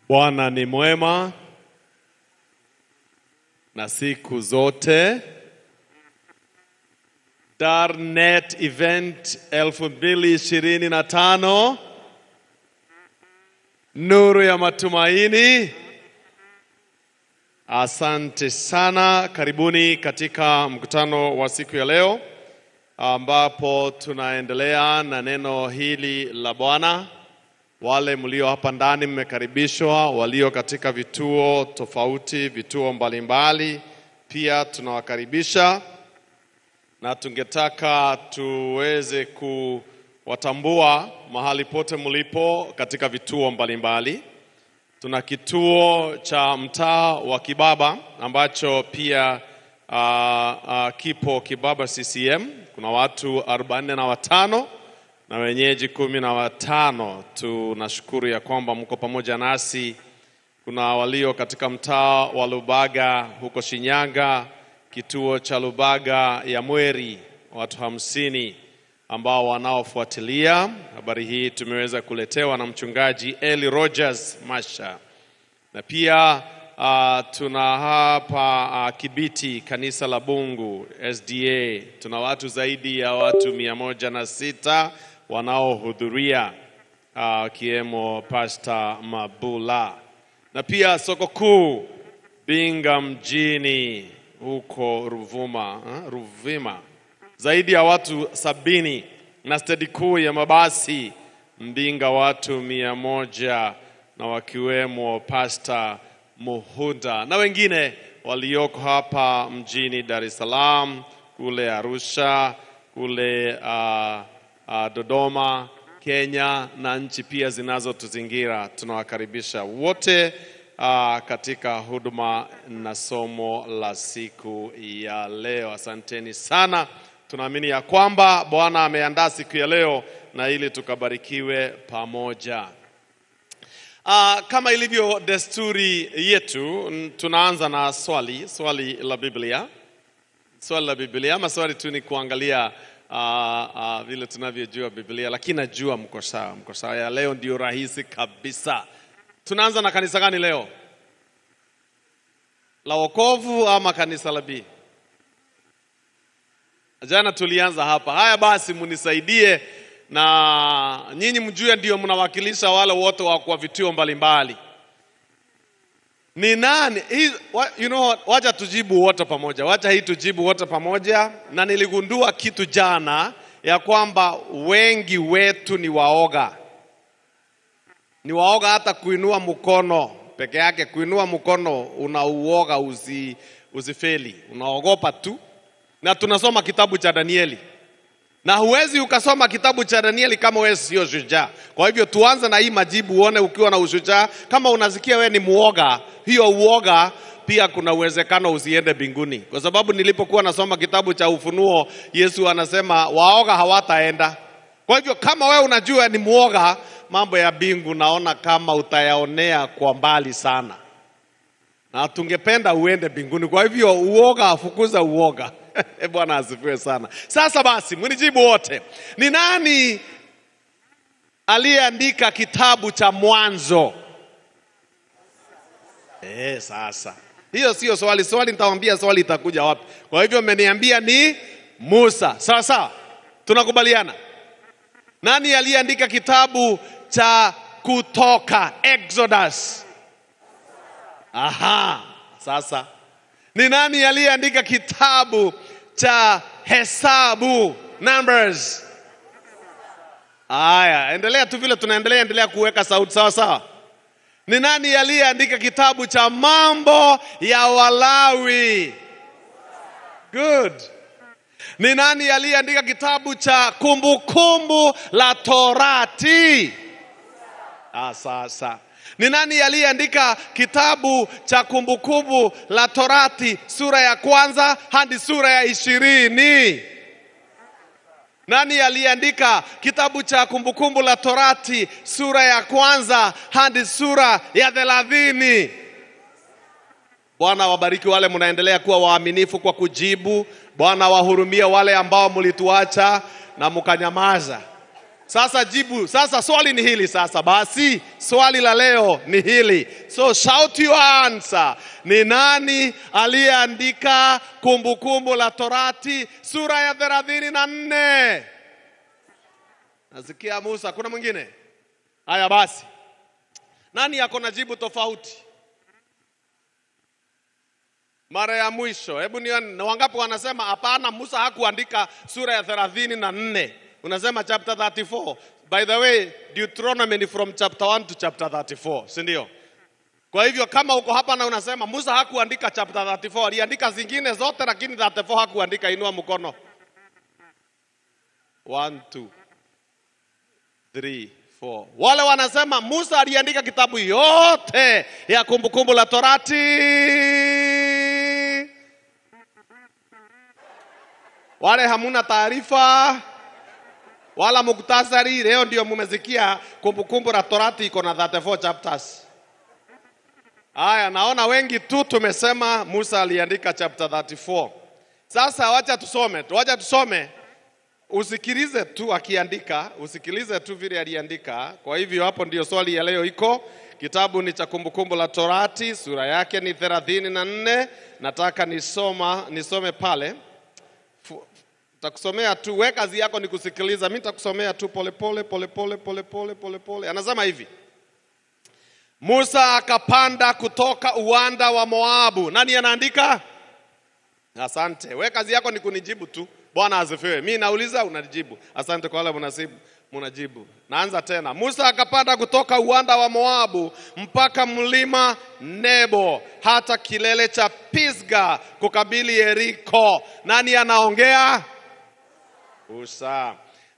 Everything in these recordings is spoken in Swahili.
Bwana ni mwema na siku zote. Darnet Event 2025, nuru ya matumaini. Asante sana, karibuni katika mkutano wa siku ya leo ambapo tunaendelea na neno hili la Bwana. Wale mlio hapa ndani mmekaribishwa, walio katika vituo tofauti, vituo mbalimbali pia tunawakaribisha, na tungetaka tuweze kuwatambua mahali pote mlipo katika vituo mbalimbali. Tuna kituo cha mtaa wa Kibaba ambacho pia kipo Kibaba CCM. Kuna watu 45 na wenyeji 15. Tunashukuru ya kwamba mko pamoja nasi. Kuna walio katika mtaa wa Lubaga huko Shinyanga, kituo cha Lubaga ya Mweri, watu 50 ambao wanaofuatilia. Habari hii tumeweza kuletewa na mchungaji Eli Rogers Masha. Na pia tuna hapa Kibiti, kanisa la Bungu SDA. Tuna watu zaidi ya watu 106 wanaohudhuria, kiemo Pastor Mabula. Na pia soko kuu Binga mjini huko Ruvima, zaidi ya watu 70, na stedi kuu ya mabasi Mbinga watu 100, na wakiwemo Pastor Muhunda na wengine walioko hapa mjini Dar es Salaam, kule Arusha, kule Dodoma, Kenya na nchi pia zinazotuzingira. Tunawakaribisha wote katika huduma na somo la siku ya leo. Asanteni sana. Tunaamini ya kwamba Bwana ameandaa siku ya leo na ili tukabarikiwe pamoja. Kama ilivyo desturi yetu, tunaanza na swali la Biblia. Swali la Biblia, ama swali tu ni kuangalia vile tunavyojua Biblia, lakini najua mko sawa. Ya leo ndio rahisi kabisa. Tunaanza na kanisa gani leo? La Wokovu ama kanisa la B? Jana tulianza hapa. Haya basi, munisaidie na nyinyi mjue ndio mnawakilisha wale wote wa kwa vituo mbalimbali. Ni nani? Wacha tujibu wote pamoja. Wacha tujibu wote pamoja. Na niligundua kitu jana ya kwamba wengi wetu ni waoga. Ni waoga hata kuinua mkono peke yake. Kuinua mkono unauoga, usifeli. Unaogopa tu. Na tunasoma kitabu cha Danieli. Na huwezi ukasoma kitabu cha Danieli kama wewe sio shujaa. Kwa hivyo tuanze na hii majibu, uone ukiwa na ushujaa. Kama unasikia wewe ni muoga, hiyo uoga pia kuna uwezekano usiende mbinguni. Kwa sababu nilipokuwa nasoma kitabu cha Ufunuo, Yesu anasema waoga hawataenda. Kwa hivyo kama wewe unajua ni muoga, mambo ya mbingu naona kama utayaonea kwa mbali sana. Na tungependa uende mbinguni. Kwa hivyo uoga, fukuza uoga. Bwana asifiwe sana. Sasa basi, mnijibu wote. Ni nani aliyeandika kitabu cha Mwanzo? Sasa. Hiyo sio swali. Swali nitawaambia swali itakuja wapi. Kwa hivyo mmeniambia ni Musa. Sawa. Tunakubaliana. Nani aliyeandika kitabu cha Kutoka, Exodus? Sasa. Ni nani aliyeandika kitabu cha Hesabu, Numbers? Endelea tu vile tunaendelea, endelea kuweka sauti sawa. Ni nani aliyeandika kitabu cha Mambo ya Walawi? Good. Ni nani aliyeandika kitabu cha Kumbukumbu la Torati? Sasa. Ni nani aliyeandika kitabu cha Kumbukumbu la Torati sura ya 1 hadi sura ya 20? Nani aliyeandika kitabu cha Kumbukumbu la Torati sura ya 1 hadi sura ya 30? Bwana wabariki wale mnaendelea kuwa waaminifu kwa kujibu. Bwana wahurumie wale ambao mlituacha na mkanyamaza. Sasa jibu, sasa swali ni hili sasa. Basi swali la leo ni hili. So shout your answer. Ni nani aliyeandika Kumbukumbu la Torati sura ya 34? Nasikia Musa, kuna mwingine? Haya basi. Nani yako na jibu tofauti? Mara ya mwisho, hebu nione na wangapi wanasema hapana, Musa hakuandika sura ya 34. Unasema chapter 34. By the way, Deuteronomy ni from chapter 1 to chapter 34, si ndio? Kwa hivyo kama uko hapa na unasema Musa hakuandika chapter 34, aliandika zingine zote lakini 34 hakuandika, inua mkono. 1 2 3 4. Wale wanasema Musa aliandika kitabu yote ya Kumbukumbu la Torati. Wale hamuna taarifa wala muktasari, leo ndio mumesikia Kumbukumbu la Torati iko na 34 chapters. Haya, naona wengi tu tumesema Musa aliandika chapter 34. Sasa wacha tusome. Usikilize tu akiandika, usikilize tu vile aliandika. Kwa hivyo hapo ndio swali ya leo iko. Kitabu ni cha Kumbukumbu la Torati, sura yake ni 34. Nataka nisome pale. Nitakusomea tu, wewe kazi yako ni kusikiliza. Mimi nitakusomea tu pole pole. Anasema hivi. Musa akapanda kutoka uwanda wa Moabu. Nani anaandika? Asante. Wewe kazi yako ni kunijibu tu. Bwana asifiwe. Mimi nauliza unajibu. Asante kwa wale mnajibu. Naanza tena. Musa akapanda kutoka uwanda wa Moabu mpaka mlima Nebo hata kilele cha Pisga kukabili Yeriko. Nani anaongea? Musa.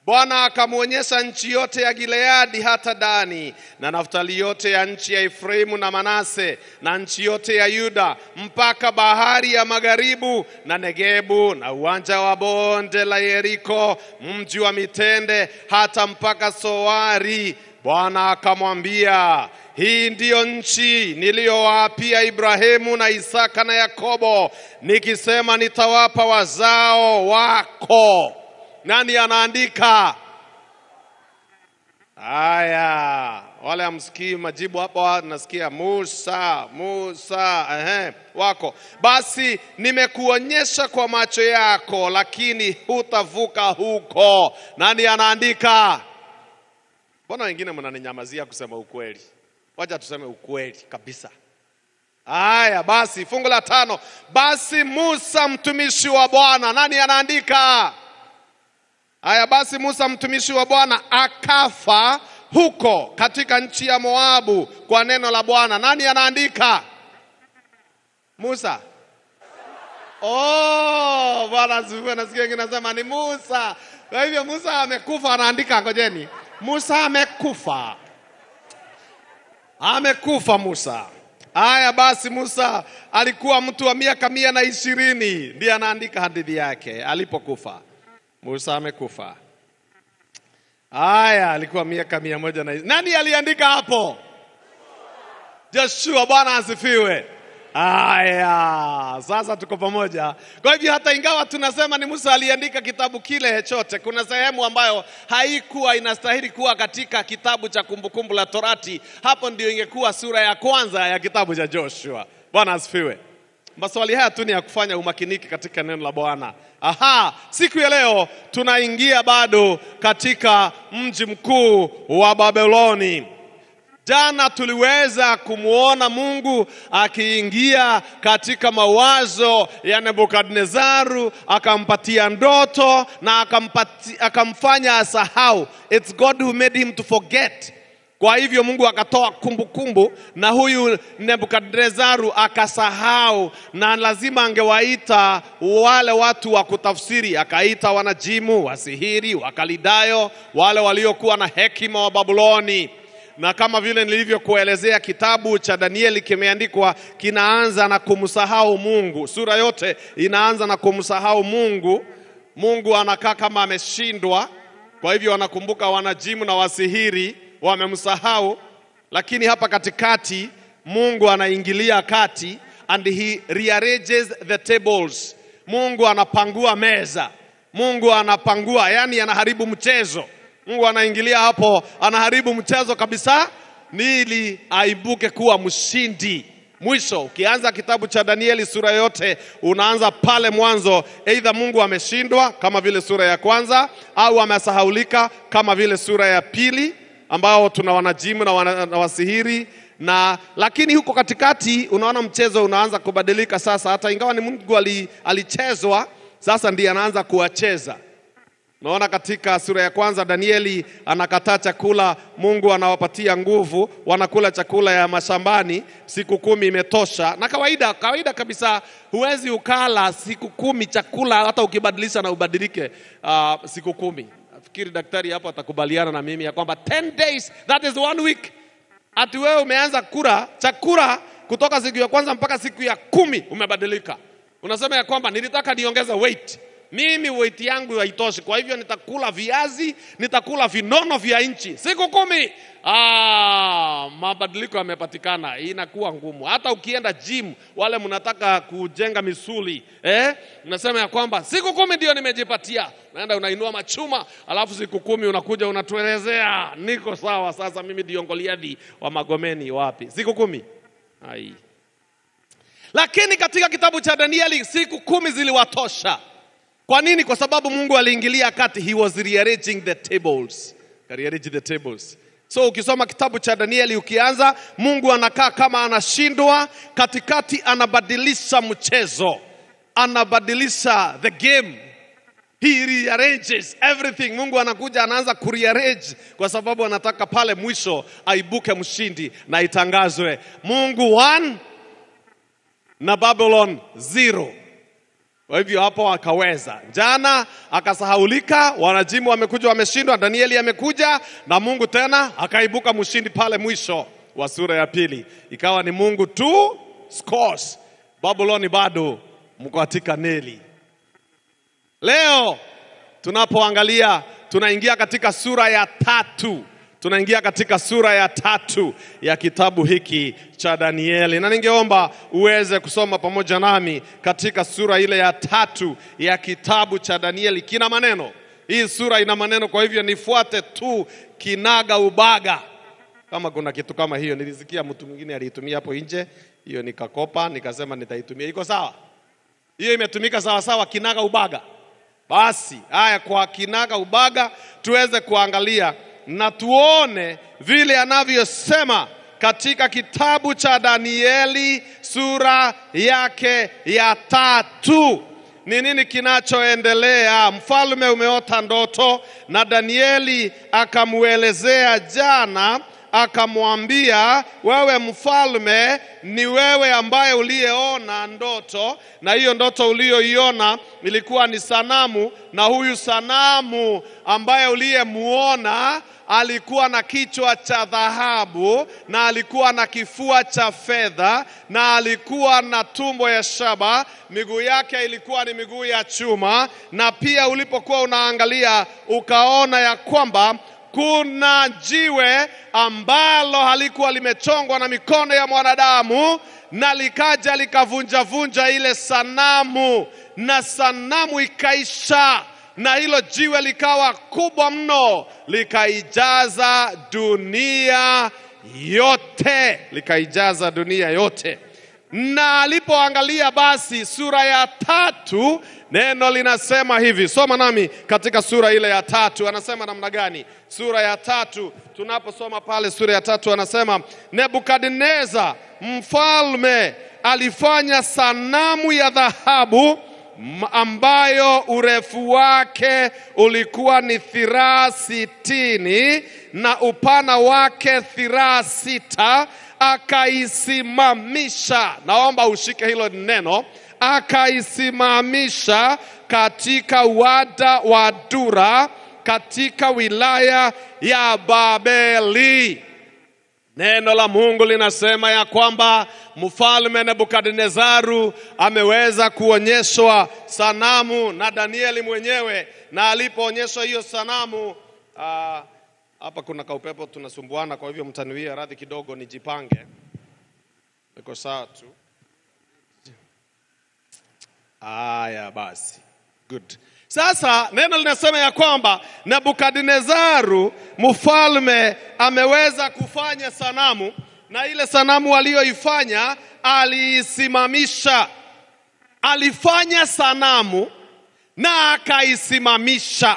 Bwana akamuonyesha nchi yote ya Gileadi hata Dani, na Naftali yote ya nchi ya Efraimu na Manase, na nchi yote ya Yuda, mpaka bahari ya magharibu na Negebu, na uwanja wa bonde la Yeriko, mji wa mitende, hata mpaka Soari. Bwana akamwambia, hii ndiyo nchi niliyowaapia Ibrahimu na Isaka na Yakobo, nikisema nitawapa wazao wako. Nani anaandika? Haya, wale amsikii majibu hapa, nasikia Musa, wako. Basi nimekuonyesha kwa macho yako, lakini hutavuka huko. Nani anaandika? Mbona wengine mnaninyamazia kusema ukweli? Wacha tuseme ukweli kabisa. Haya, basi fungu la 5. Basi Musa mtumishi wa Bwana. Nani anaandika? Haya, basi Musa mtumishi wa Bwana akafa huko katika nchi ya Moabu kwa neno la Bwana. Nani anaandika? Musa. Bwana asifiwe. Nasikia wengine nasema ni Musa. Kwa hivyo Musa amekufa, anaandika. Ngojeni. Musa amekufa. Amekufa Musa. Haya, basi Musa alikuwa mtu wa miaka 120. Ndiye anaandika hadithi yake alipokufa. Musa amekufa. Haya, alikuwa miaka 100. Nani aliandika hapo? Joshua. Bwana asifiwe. Haya, sasa tuko pamoja. Kwa hivyo hata ingawa tunasema ni Musa aliandika kitabu kile chote, kuna sehemu ambayo haikuwa inastahili kuwa katika kitabu cha Kumbukumbu la Torati. Hapo ndio ingekuwa sura ya kwanza ya kitabu cha Joshua. Bwana asifiwe. Maswali haya tu ni ya kufanya umakiniki katika neno la Bwana. Siku ya leo tunaingia bado katika mji mkuu wa Babeloni. Jana tuliweza kumuona Mungu akiingia katika mawazo ya Nebukadnezaru, akampatia ndoto na akamfanya asahau. It's God who made him to forget. Kwa hivyo Mungu akatoa kumbukumbu na huyu Nebukadnezaru akasahau, na lazima angewaita wale watu wa kutafsiri. Akaita wanajimu, wasihiri, wakalidayo, wale waliokuwa na hekima wa Babuloni. Na kama vile nilivyokuelezea, kitabu cha Danieli kimeandikwa kinaanza na kumsahau Mungu. Sura yote inaanza na kumsahau Mungu. Mungu anakaa kama ameshindwa. Kwa hivyo wanakumbuka wanajimu na wasihiri wamemsahau, lakini hapa katikati Mungu anaingilia kati and he rearranges the tables. Mungu anapangua meza. Mungu anapangua, yani anaharibu mchezo. Mungu anaingilia hapo, anaharibu mchezo kabisa ili aibuke kuwa mshindi. Mwisho ukianza kitabu cha Danieli sura yote unaanza pale mwanzo, either Mungu ameshindwa kama vile sura ya kwanza au amesahaulika kama vile sura ya pili ambao tuna wanajimu na wasihiri lakini huko katikati unaona mchezo unaanza kubadilika sasa. Hata ingawa ni Mungu alichezwa, sasa ndiye anaanza kuwacheza. Naona katika sura ya kwanza Danieli anakataa chakula, Mungu anawapatia nguvu, wanakula chakula ya mashambani, siku 10 imetosha. Na kawaida kabisa huwezi ukala siku 10 chakula hata ukibadilisha na ubadilike siku 10. Nafikiri daktari hapo atakubaliana na mimi ya kwamba 10 days, that is 1 week. Ati wewe umeanza kula chakula kutoka siku ya kwanza mpaka siku ya 10 umebadilika. Unasema ya kwamba nilitaka niongeze weight. Mimi weight yangu haitoshi, kwa hivyo nitakula viazi, nitakula vinono vya nchi siku 10. Mabadiliko yamepatikana, inakuwa ngumu. Hata ukienda gym, wale mnataka kujenga misuli, unasema ya kwamba siku 10 ndio nimejipatia. Naenda unainua machuma, alafu siku 10 unakuja unatuelezea niko sawa sasa, mimi ndio Goliathi wa Magomeni wapi? Siku 10. Lakini katika kitabu cha Danieli siku 10 ziliwatosha. Kwa nini? Kwa sababu Mungu aliingilia kati. He was rearranging the tables. Rearrange the tables. So ukisoma kitabu cha Danieli ukianza, Mungu anakaa kama anashindwa, katikati anabadilisha mchezo, anabadilisha the game. He rearranges everything. Mungu anakuja anaanza kurearrange kwa sababu anataka pale mwisho aibuke mshindi na itangazwe Mungu 1 na Babylon 0. Kwa hivyo hapo akaweza. Jana akasahaulika, wanajimu wamekuja wameshindwa, Danieli amekuja na Mungu tena akaibuka mshindi pale mwisho wa sura ya pili. Ikawa ni Mungu 2 scores. Babylon bado mko katika neli. Leo tunapoangalia tunaingia katika sura ya 3. Tunaingia katika sura ya 3 ya kitabu hiki cha Danieli. Na ningeomba uweze kusoma pamoja nami katika sura ile ya 3 ya kitabu cha Danieli. Kina maneno. Hii sura ina maneno, kwa hivyo nifuate tu kinaga ubaga. Kama kuna kitu kama hiyo, nilisikia mtu mwingine aliitumia hapo nje, hiyo nikakopa, nikasema nitaitumia. Iko sawa? Hiyo imetumika sawa sawa, kinaga ubaga. Basi, haya kwa kinaga ubaga tuweze kuangalia na tuone vile anavyosema katika kitabu cha Danieli sura yake ya 3. Ni nini kinachoendelea? Mfalme umeota ndoto na Danieli akamuelezea jana, akamwambia, wewe mfalme, ni wewe ambaye uliyeona ndoto, na hiyo ndoto uliyoiona ilikuwa ni sanamu, na huyu sanamu ambaye uliyemuona alikuwa na kichwa cha dhahabu, na alikuwa na kifua cha fedha, na alikuwa na tumbo ya shaba, miguu yake ilikuwa ni miguu ya chuma. Na pia ulipokuwa unaangalia ukaona ya kwamba kuna jiwe ambalo halikuwa limechongwa na mikono ya mwanadamu, na likaja likavunja ile sanamu, na sanamu ikaisha, na hilo jiwe likawa kubwa mno, likaijaza dunia yote. Likaijaza dunia yote. Na alipoangalia basi sura ya 3, neno linasema hivi. Soma nami katika sura ile ya 3. Anasema namna gani? Sura ya 3, tunaposoma pale sura ya 3 anasema, Nebukadneza mfalme alifanya sanamu ya dhahabu ambayo urefu wake ulikuwa ni dhiraa 60 na upana wake dhiraa 6. Akaisimamisha, naomba ushike hilo neno, akaisimamisha katika wada wa Dura katika wilaya ya Babeli. Neno la Mungu linasema ya kwamba mfalme Nebukadnezaru ameweza kuonyeshwa sanamu na Danieli mwenyewe, na alipoonyeshwa hiyo sanamu, hapa kuna kaupepo tunasumbuana, kwa hivyo mtaniwia radhi kidogo nijipange. Niko sawa tu. Aya basi. Good. Sasa neno linasema ya kwamba Nebukadnezaru mfalme ameweza kufanya sanamu, na ile sanamu aliyoifanya aliisimamisha. Alifanya sanamu na akaisimamisha.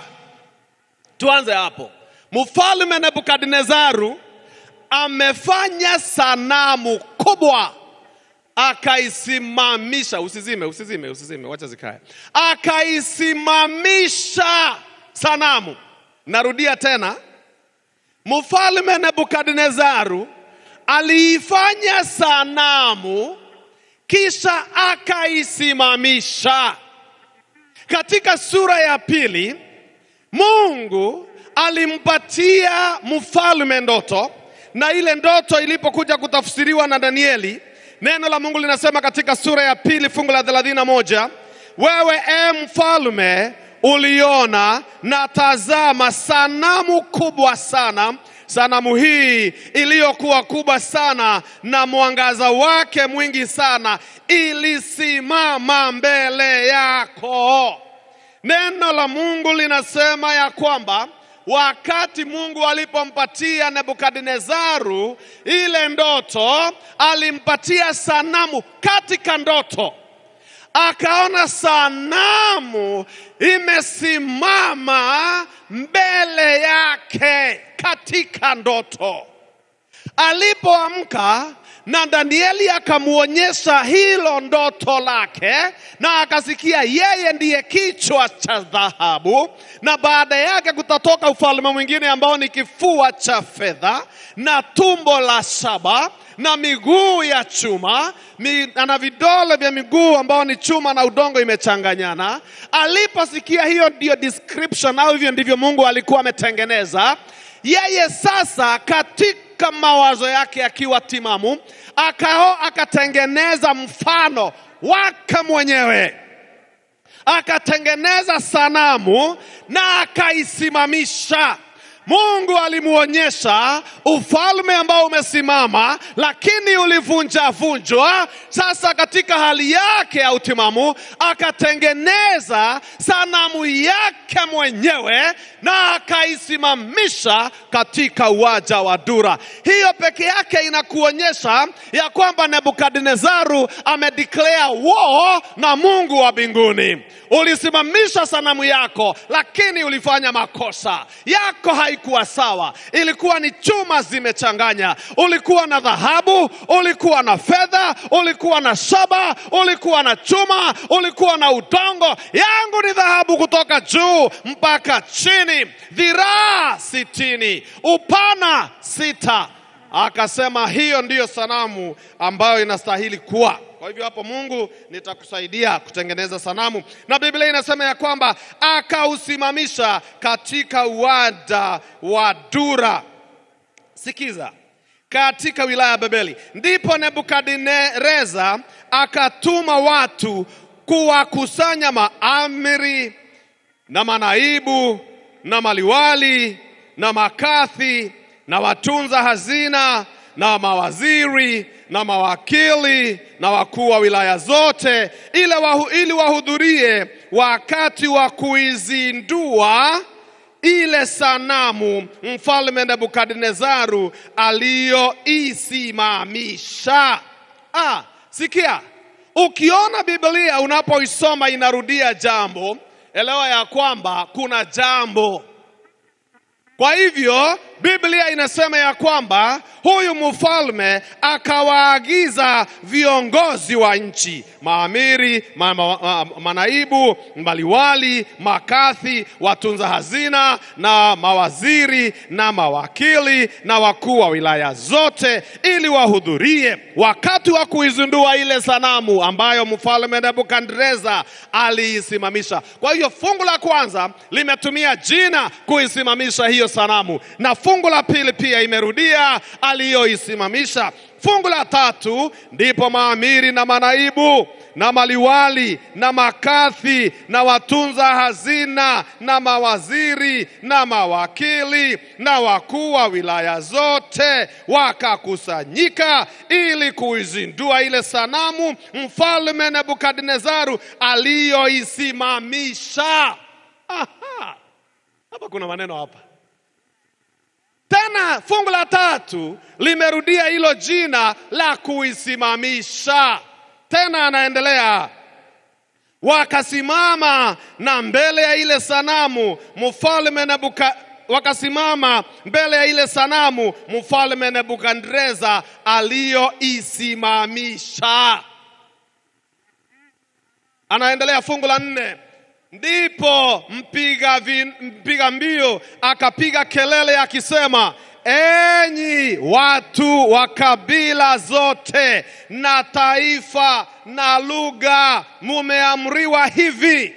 Tuanze hapo. Mfalme Nebukadnezaru amefanya sanamu kubwa, akaisimamisha. Usizime, wacha zikae. Akaisimamisha sanamu. Narudia tena. Mfalme Nebukadnezaru aliifanya sanamu kisha akaisimamisha. Katika sura ya 2 Mungu alimpatia mfalme ndoto, na ile ndoto ilipokuja kutafsiriwa na Danieli, neno la Mungu linasema katika sura ya 2 fungu la 31, wewe mfalme uliona na tazama sanamu kubwa sana. Sanamu hii iliyokuwa kubwa sana na mwangaza wake mwingi sana ilisimama mbele yako. Neno la Mungu linasema ya kwamba wakati Mungu alipompatia Nebukadnezaru ile ndoto, alimpatia sanamu katika ndoto. Akaona sanamu imesimama mbele yake katika ndoto. Alipoamka na Danieli akamuonyesha hilo ndoto lake, na akasikia yeye ndiye kichwa cha dhahabu, na baada yake kutatoka ufalme mwingine ambao ni kifua cha fedha na tumbo la shaba na miguu ya chuma na vidole vya miguu ambao ni chuma na udongo imechanganyana. Aliposikia hiyo ndio description, au hivyo ndivyo Mungu alikuwa ametengeneza, yeye sasa katika mawazo yake akiwa timamu akatengeneza mfano wake mwenyewe. Akatengeneza sanamu na akaisimamisha. Mungu alimuonyesha ufalme ambao umesimama lakini ulivunjwa. Sasa katika hali yake ya utimamu akatengeneza sanamu yake mwenyewe na akaisimamisha katika uwanja wa Dura. Hiyo peke yake inakuonyesha ya kwamba Nebukadnezaru amedeclare war na Mungu wa mbinguni. Ulisimamisha sanamu yako lakini ulifanya makosa. Yako haikuwa sawa. Ilikuwa ni chuma zimechanganya. Ulikuwa na dhahabu, ulikuwa na fedha, ulikuwa na shaba, ulikuwa na chuma, ulikuwa na udongo. Yangu ni dhahabu kutoka juu mpaka chini, dhiraa 60, upana 6. Akasema hiyo ndiyo sanamu ambayo inastahili kuwa. Kwa hivyo hapo Mungu nitakusaidia kutengeneza sanamu. Na Biblia inasema ya kwamba akausimamisha katika uwanja wa Dura. Sikiza. Katika wilaya ya Babeli. Ndipo Nebukadneza akatuma watu kuwakusanya maamiri na manaibu na maliwali na makathi na watunza hazina na mawaziri na mawakili na wakuu wa wilaya zote ili wahudhurie wakati wa kuizindua ile sanamu mfalme Nebukadnezaru aliyoisimamisha. Sikia, ukiona Biblia unapoisoma inarudia jambo, elewa ya kwamba kuna jambo. Kwa hivyo Biblia inasema ya kwamba huyu mfalme akawaagiza viongozi wa nchi, maamiri, manaibu, maliwali, makathi, watunza hazina na mawaziri na mawakili na wakuu wa wilaya zote ili wahudhurie wakati wa kuizindua ile sanamu ambayo mfalme Nebukadneza aliisimamisha. Kwa hiyo fungu la kwanza limetumia jina kuisimamisha hiyo sanamu, na fungu la pili pia imerudia aliyoisimamisha. Fungu la tatu ndipo maamiri na manaibu na maliwali na makathi na watunza hazina na mawaziri na mawakili na wakuu wa wilaya zote wakakusanyika ili kuizindua ile sanamu mfalme Nebukadnezaru aliyoisimamisha. Hapa kuna maneno hapa. Tena fungu la 3 limerudia hilo jina la kuisimamisha. Tena anaendelea, wakasimama na mbele ya ile sanamu mfalme Nebukadreza aliyoisimamisha. Anaendelea fungu la 4. Ndipo mpiga mbio akapiga kelele akisema, enyi watu wa kabila zote na taifa na lugha, mumeamriwa hivi: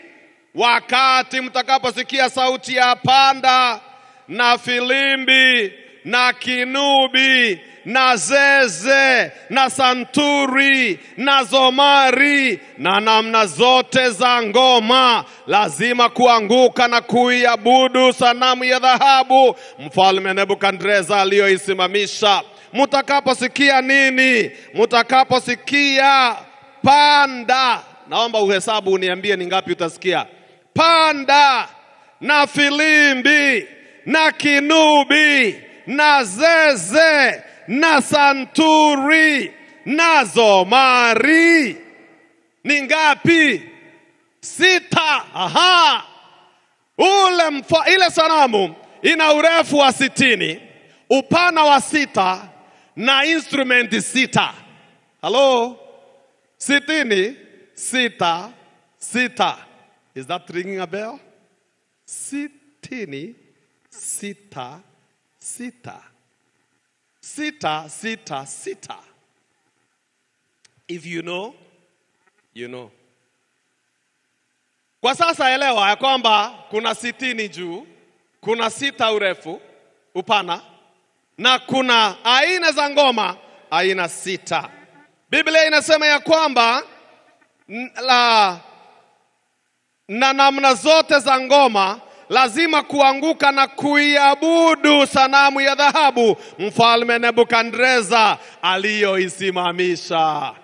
wakati mtakaposikia sauti ya panda na filimbi na kinubi na zeze na santuri na zomari na namna zote za ngoma, lazima kuanguka na kuiabudu sanamu ya dhahabu mfalme Nebukadreza aliyoisimamisha. Mtakaposikia nini? Mtakaposikia panda, naomba uhesabu uniambie ni ngapi utasikia. Panda na filimbi na kinubi na zeze na santuri na zomari. Ni ngapi? 6. Ile sanamu ina urefu wa 60, upana wa 6 na instrumenti 6. Hello? 60, 6, 6. Is that ringing a bell? 60, 6, 6. 6, 6, 6. If you know, you know. Kwa sasa elewa ya kwamba kuna 60 juu, kuna 6 urefu, upana, na kuna aina za ngoma, aina 6. Biblia inasema ya kwamba na namna zote za ngoma lazima kuanguka na kuiabudu sanamu ya dhahabu mfalme Nebukadreza aliyoisimamisha.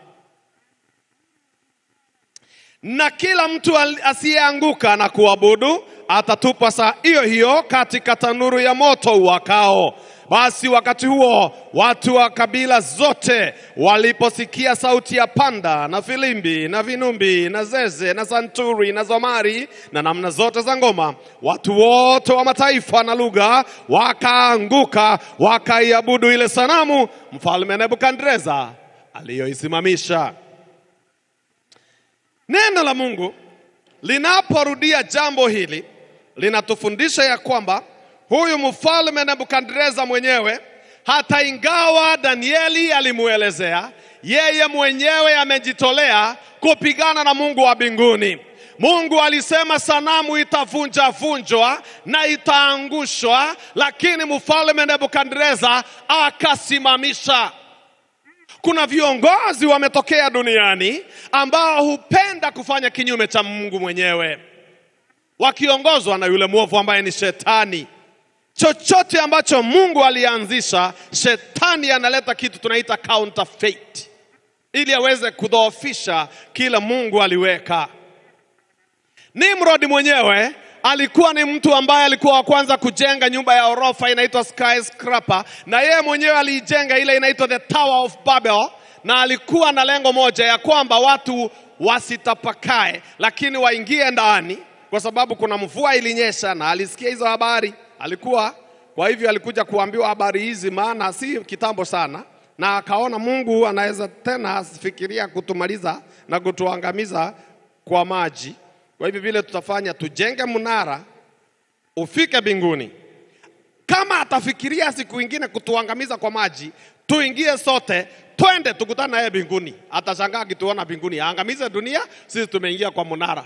Na kila mtu asiyeanguka na kuabudu atatupwa saa hiyo hiyo katika tanuru ya moto uwakao. Basi wakati huo watu wa kabila zote waliposikia sauti ya panda na filimbi na vinumbi na zeze na santuri na zomari na namna zote za ngoma, watu wote wa mataifa na lugha wakaanguka wakaiabudu ile sanamu mfalme Nebukadreza aliyoisimamisha. Neno la Mungu linaporudia jambo hili linatufundisha ya kwamba huyu mfalme Nebukadreza mwenyewe, hata ingawa Danieli alimuelezea, yeye mwenyewe amejitolea kupigana na Mungu wa mbinguni. Mungu alisema sanamu itavunjwa na itaangushwa, lakini mfalme Nebukadreza akasimamisha. Kuna viongozi wametokea duniani ambao hupenda kufanya kinyume cha Mungu mwenyewe, wakiongozwa na yule mwovu ambaye ni Shetani. Chochote ambacho Mungu alianzisha, Shetani analeta kitu tunaita counterfeit, ili aweze kudhoofisha kila Mungu aliweka. Nimrod mwenyewe alikuwa ni mtu ambaye alikuwa wa kwanza kujenga nyumba ya orofa inaitwa skyscraper, na yeye mwenyewe alijenga ile inaitwa the Tower of Babel, na alikuwa na lengo moja ya kwamba watu wasitapakae lakini waingie ndani, kwa sababu kuna mvua ilinyesha na alisikia hizo habari. Kwa hivyo alikuja kuambiwa habari hizi, maana si kitambo sana, na akaona Mungu anaweza tena fikiria kutumaliza na kutuangamiza kwa maji. Kwa hivyo vile tutafanya, tujenge mnara ufike mbinguni. Kama atafikiria siku nyingine kutuangamiza kwa maji, tuingie sote, twende tukutane naye mbinguni. Atashangaa kituona mbinguni, aangamize dunia, sisi tumeingia kwa mnara.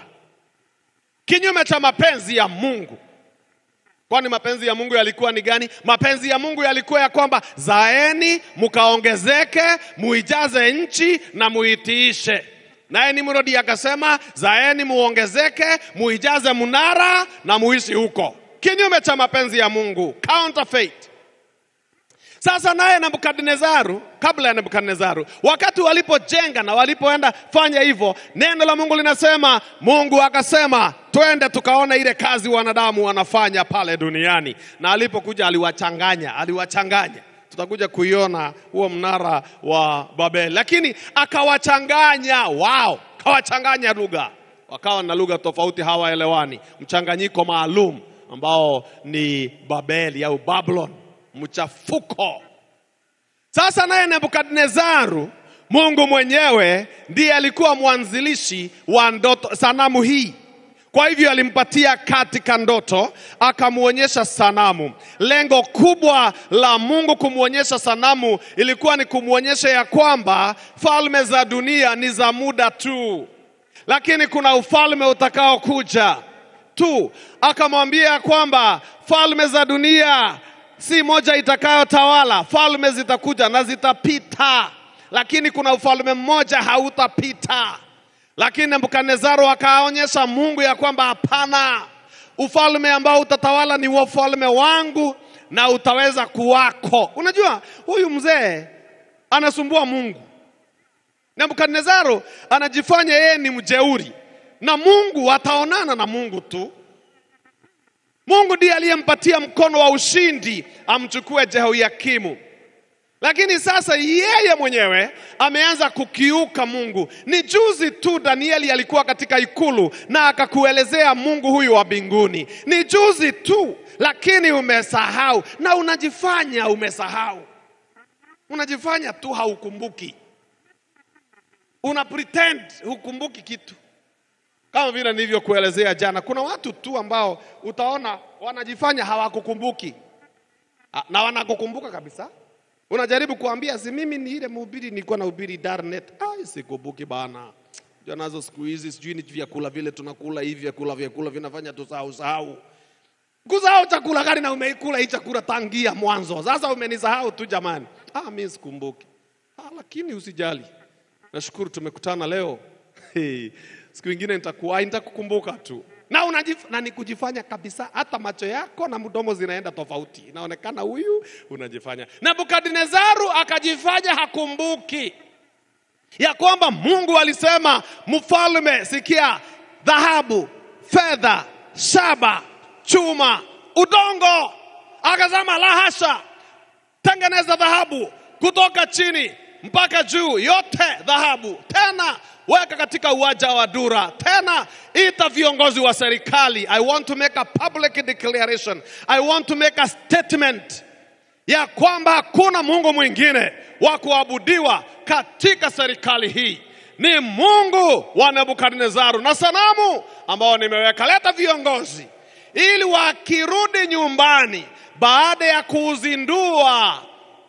Kinyume cha mapenzi ya Mungu. Kwani mapenzi ya Mungu yalikuwa ni gani? Mapenzi ya Mungu yalikuwa ya kwamba zaeni mukaongezeke, muijaze nchi na muitiishe. Naye Nimrodi akasema zaeni muongezeke, muijaze mnara na muishi huko. Kinyume cha mapenzi ya Mungu, counterfeit. Sasa naye Nebukadnezaru, kabla ya Nebukadnezaru, wakati walipojenga na walipoenda fanya hivyo, neno la Mungu linasema, Mungu akasema, twende tukaone ile kazi wanadamu wanafanya pale duniani. Na alipokuja aliwachanganya. Tutakuja kuiona huo mnara wa Babeli. Lakini akawachanganya kawachanganya lugha. Wakawa na lugha tofauti, hawaelewani. Mchanganyiko maalum ambao ni Babeli au Babylon, mchafuko. Sasa naye Nebukadnezaru, Mungu mwenyewe ndiye alikuwa mwanzilishi wa ndoto sanamu hii. Kwa hivyo alimpatia katika ndoto, akamuonyesha sanamu. Lengo kubwa la Mungu kumuonyesha sanamu ilikuwa ni kumuonyesha ya kwamba falme za dunia ni za muda tu, lakini kuna ufalme utakao kuja tu. Akamwambia kwamba falme za dunia si moja itakayotawala, falme zitakuja na zitapita, lakini kuna ufalme mmoja hautapita. Lakini Nebukadnezaru akaonyesha Mungu ya kwamba hapana, ufalme ambao utatawala ni ufalme wangu na utaweza kuwako. Unajua huyu mzee anasumbua Mungu. Nebukadnezaru anajifanya yeye ni mjeuri, na Mungu ataonana na Mungu tu. Mungu ndiye aliyempatia mkono wa ushindi amchukue Jehoyakimu. Lakini sasa yeye mwenyewe ameanza kukiuka Mungu. Ni juzi tu Danieli alikuwa katika ikulu na akakuelezea Mungu huyu wa mbinguni. Ni juzi tu, lakini umesahau na unajifanya umesahau. Unajifanya tu haukumbuki. Una pretend hukumbuki kitu. Kama vile nilivyokuelezea jana, kuna watu tu ambao utaona wanajifanya hawakukumbuki na wanakukumbuka kabisa. Unajaribu kuambia, si mimi ni ile mhubiri nilikuwa na hubiri Darnet. Sikumbuki bana. Jana nazo siku hizi sijui ni vyakula vile tunakula hivi, vyakula vinafanya tusahau. Kusahau chakula gani na umeikula hii chakula tangia mwanzo. Sasa umenisahau tu jamani. Mimi sikumbuki. Lakini usijali. Nashukuru tumekutana leo. Siku nyingine nitakukumbuka tu. Na ni kujifanya kabisa, hata macho yako na mdomo zinaenda tofauti. Inaonekana huyu unajifanya. Nebukadnezaru akajifanya hakumbuki ya kwamba Mungu alisema mfalme, sikia, dhahabu, fedha, shaba, chuma, udongo. Akasema la hasha, tengeneza dhahabu kutoka chini mpaka juu, yote dhahabu. Tena weka katika uwanja wa Dura. Tena ita viongozi wa serikali. I want to make a public declaration. I want to make a statement ya kwamba hakuna Mungu mwingine wa kuabudiwa katika serikali hii. Ni Mungu wa Nebukadnezaru na sanamu ambao nimeweka. Leta viongozi ili wakirudi nyumbani baada ya kuzindua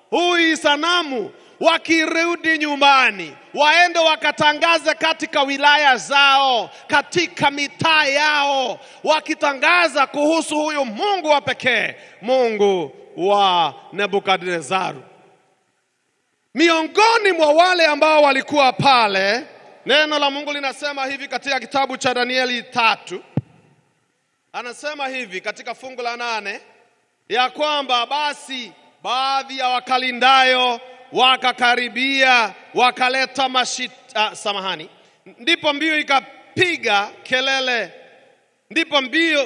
huyu sanamu, wakirudi nyumbani waende wakatangaze katika wilaya zao, katika mitaa yao, wakitangaza kuhusu huyu Mungu wa pekee, Mungu wa Nebukadnezaru. Miongoni mwa wale ambao walikuwa pale, neno la Mungu linasema hivi katika kitabu cha Danieli 3. Anasema hivi katika fungu la 8 ya kwamba basi baadhi ya Wakalindayo wakakaribia, wakaleta ndipo mbio ikapiga kelele.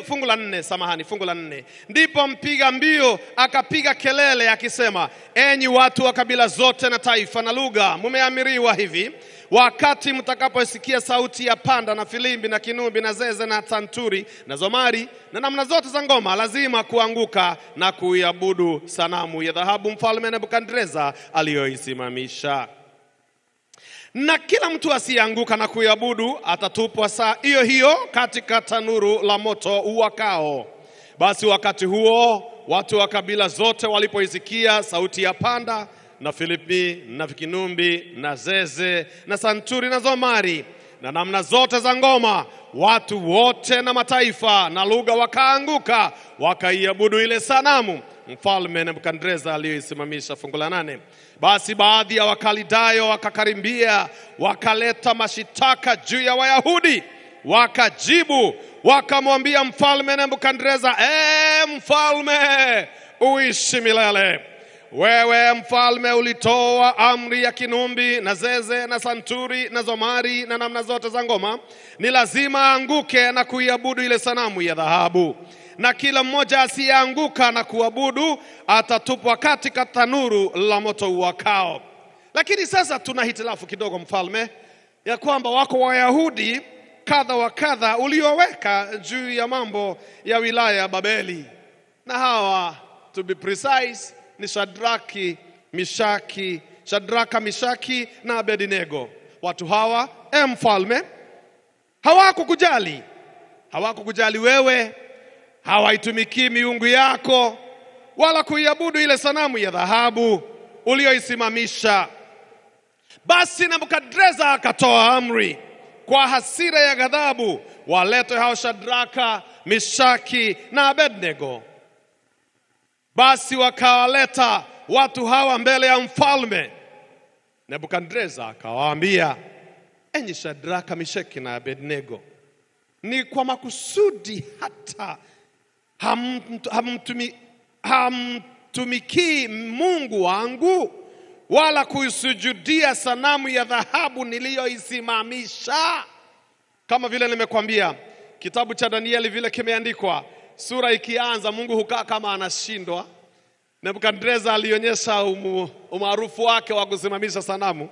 Fungu la 4. Ndipo mpiga mbio akapiga kelele akisema, enyi watu wa kabila zote na taifa na lugha, mumeamiriwa hivi, wakati mtakaposikia sauti ya panda na filimbi na kinubi na zeze na santuri na zomari na namna zote za ngoma, lazima kuanguka na kuiabudu sanamu ya dhahabu mfalme Nebukadneza aliyoisimamisha. Na kila mtu asianguka na kuiabudu atatupwa saa hiyo hiyo katika tanuru la moto uwakao. Basi wakati huo watu wa kabila zote walipoisikia sauti ya panda na filipi na kinumbi na zeze na santuri na zomari na namna zote za ngoma, watu wote na mataifa na lugha wakaanguka wakaiabudu ile sanamu mfalme Nebukadneza aliyoisimamisha. Fungu la 8. Basi baadhi ya Wakaldayo wakakaribia, wakaleta mashitaka juu ya Wayahudi, wakajibu wakamwambia mfalme Nebukadneza, mfalme uishi milele. wewe mfalme ulitoa amri ya kinumbi na zeze na santuri na zomari na namna zote za ngoma, ni lazima aanguke na kuiabudu ile sanamu ya dhahabu. Na kila mmoja asiyeanguka na kuabudu atatupwa katika tanuru la moto uwakao. Lakini sasa tuna hitilafu kidogo mfalme, ya kwamba wako Wayahudi kadha wa kadha ulioweka juu ya mambo ya wilaya ya Babeli. Na hawa, to be precise, ni Shadraka, Mishaki na Abednego. Watu hawa, mfalme, hawakukujali wewe, hawaitumiki miungu yako wala kuiabudu ile sanamu ya dhahabu ulioisimamisha. Basi Nebukadreza akatoa amri kwa hasira ya ghadhabu, waletwe hao Shadraka, Mishaki na Abednego. Basi wakawaleta watu hawa mbele ya mfalme. Nebukadreza akawaambia, enyi Shadraka, Mishaki na Abednego, ni kwa makusudi hata hamtumikii Mungu wangu wala kuisujudia sanamu ya dhahabu niliyoisimamisha? Kama vile nimekwambia, kitabu cha Danieli vile kimeandikwa, sura ikianza Mungu hukaa kama anashindwa. Nebukadreza alionyesha umaarufu wake wa kusimamisha sanamu,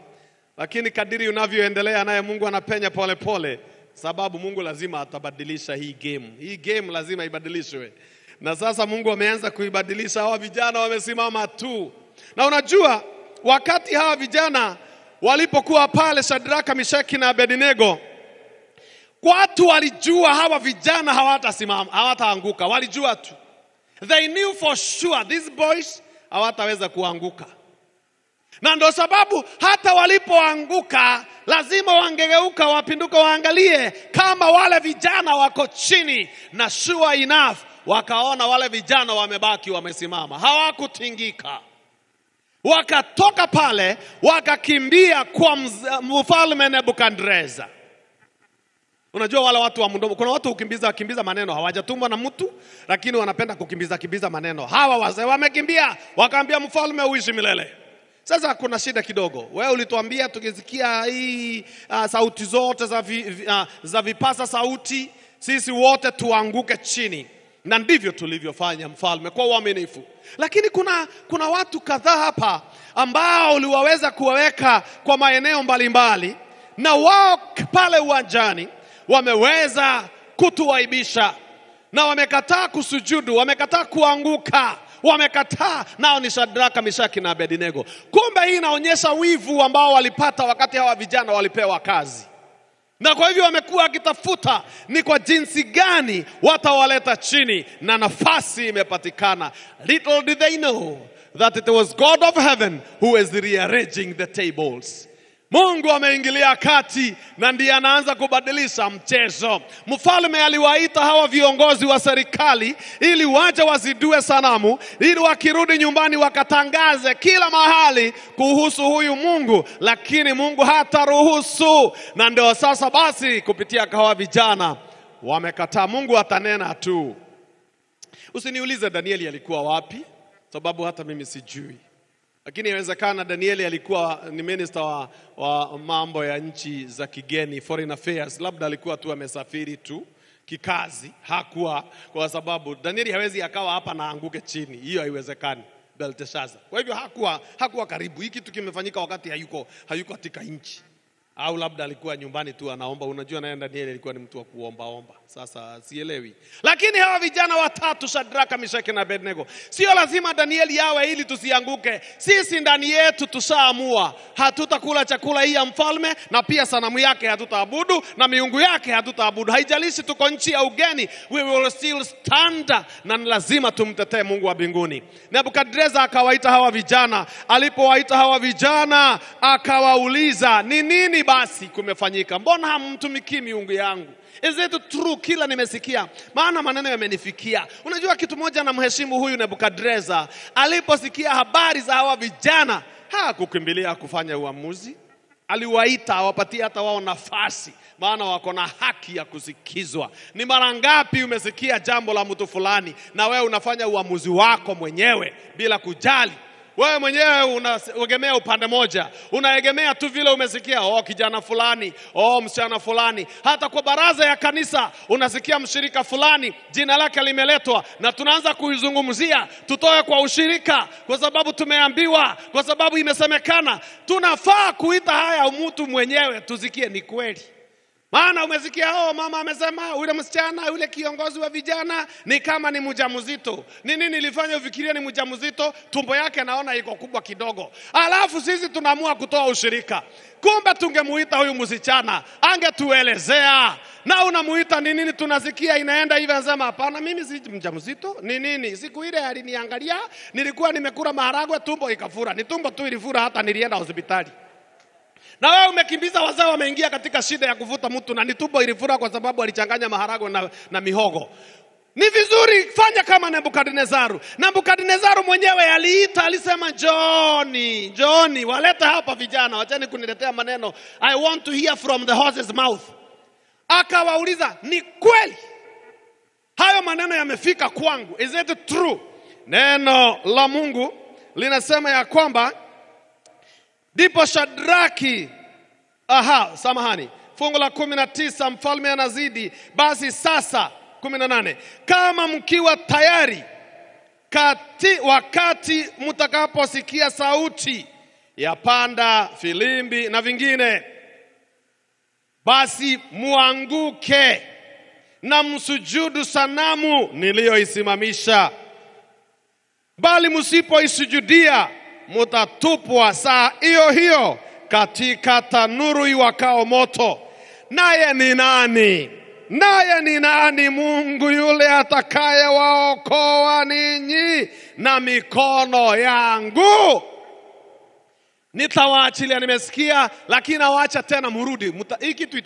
lakini kadiri unavyoendelea naye Mungu anapenya pole pole, sababu Mungu lazima atabadilisha hii game. Hii game lazima ibadilishwe. Na sasa Mungu ameanza kuibadilisha. Hawa vijana wamesimama tu. Na unajua, wakati hawa vijana walipokuwa pale, Shadraka, Mishaki na Abednego, watu walijua hawa vijana hawatasimama, hawataanguka. Walijua tu. They knew for sure these boys hawataweza kuanguka. Na ndio sababu hata walipoanguka lazima wangegeuka, wapinduka, waangalie kama wale vijana wako chini. Na sure enough, wakaona wale vijana wamebaki wamesimama, hawakutingika. Wakatoka pale, wakakimbia kwa mfalme Nebukadreza. Unajua wale watu wa mdomo, kuna watu ukimbiza maneno, hawajatumwa na mtu, lakini wanapenda kukimbiza maneno. Hawa wazee wamekimbia, wakaambia mfalme uishi milele. Sasa kuna shida kidogo. Wewe ulituambia tukisikia hii sauti zote za vipasa sauti, sisi wote tuanguke chini. Na ndivyo tulivyofanya mfalme, kwa uaminifu. Lakini kuna watu kadhaa hapa ambao uliwaweza kuwaweka kwa maeneo mbalimbali, na wao pale uwanjani wameweza kutuaibisha, na wamekataa kusujudu, wamekataa kuanguka, wamekataa. Nao ni Shadraka, Mishaki na Abednego. Kumbe hii inaonyesha wivu ambao walipata wakati hawa vijana walipewa kazi. Na kwa hivyo wamekuwa wakitafuta ni kwa jinsi gani watawaleta chini, na nafasi imepatikana. Little did they know that it was God of heaven who was rearranging the tables. Mungu ameingilia kati na ndiye anaanza kubadilisha mchezo. Mfalme aliwaita hawa viongozi wa serikali ili waje wazidue sanamu, ili wakirudi nyumbani wakatangaze kila mahali kuhusu huyu Mungu, lakini Mungu hataruhusu. Na ndio sasa basi kupitia hawa vijana wamekataa. Mungu atanena tu. Usiniulize Danieli alikuwa wapi, sababu hata mimi sijui. Lakini inawezekana Danieli alikuwa ni minister wa mambo ya nchi za kigeni, foreign affairs. Labda alikuwa tu amesafiri tu kikazi, hakuwa, kwa sababu Danieli hawezi akawa hapa na anguke chini. Hiyo haiwezekani, Belteshazzar. Kwa hivyo hakuwa karibu. Hiki kitu kimefanyika wakati hayuko katika nchi. Au labda alikuwa nyumbani tu anaomba. Unajua naye Danieli alikuwa ni mtu wa kuomba. Sasa sielewi. Lakini hawa vijana watatu, Shadraka, Mishaki na Abednego, sio lazima Danieli yawe ili tusianguke. Sisi ndani yetu tushaamua hatutakula chakula hii ya mfalme, na pia sanamu yake hatutaabudu, na miungu yake hatutaabudu. Haijalishi tuko nchi ya ugeni, we will still stand, na lazima tumtetee Mungu wa mbinguni. Nebukadreza akawaita hawa vijana. Alipowaita hawa vijana akawauliza, ni nini basi kumefanyika? Mbona hamtumiki miungu yangu? Is it true kila nimesikia? Maana maneno yamenifikia. Unajua kitu moja, na mheshimu huyu Nebukadreza, aliposikia habari za hawa vijana hakukimbilia kufanya uamuzi. Aliwaita awapatie hata wao nafasi, maana wako na haki ya kusikizwa. Ni mara ngapi umesikia jambo la mtu fulani na wewe unafanya uamuzi wako mwenyewe bila kujali? Wewe mwenyewe unaegemea upande moja. Unaegemea tu vile umesikia, kijana fulani, msichana fulani. Hata kwa baraza ya kanisa unasikia mshirika fulani jina lake limeletwa na tunaanza kuizungumzia, tutoe kwa ushirika kwa sababu tumeambiwa, kwa sababu imesemekana. Tunafaa kuita haya mtu mwenyewe tusikie ni kweli. Maana umesikia mama amesema yule msichana yule kiongozi wa vijana ni kama ni mjamzito. Nini nilifanya ufikirie ni mjamzito? Tumbo yake naona iko kubwa kidogo. Alafu sisi tunaamua kutoa ushirika. Kumbe tungemuita huyu msichana, angetuelezea. Na unamuita ni nini? Tunasikia inaenda hivi, anasema hapana mimi si mjamzito. Ni nini? Siku ile aliniangalia, nilikuwa nimekula maharagwe tumbo ikafura. Ni tumbo tu ilifura, hata nilienda hospitali. Na wewe umekimbiza wazee wameingia katika shida ya kuvuta mtu na ni tumbo ilifura kwa sababu alichanganya maharagwe na mihogo. Ni vizuri fanya kama Nebukadnezaru. Nebukadnezaru mwenyewe aliita, alisema Johnny, waleta hapa vijana, wacheni kuniletea maneno. I want to hear from the horse's mouth. Akawauliza, ni kweli hayo maneno yamefika kwangu? Is it true? Neno la Mungu linasema ya kwamba ndipo Shadraki, fungu la 19 mfalme anazidi, basi sasa 18, kama mkiwa tayari wakati mtakaposikia sauti ya panda, filimbi na vingine, basi muanguke na msujudu sanamu niliyoisimamisha. Bali msipoisujudia mutatupwa saa hiyo hiyo katika tanuru iwakao moto. Naye ni nani? Mungu yule atakaye waokoa ninyi na mikono yangu. Nitawaachilia, nimesikia, lakini nawaacha tena murudi. Hii kitu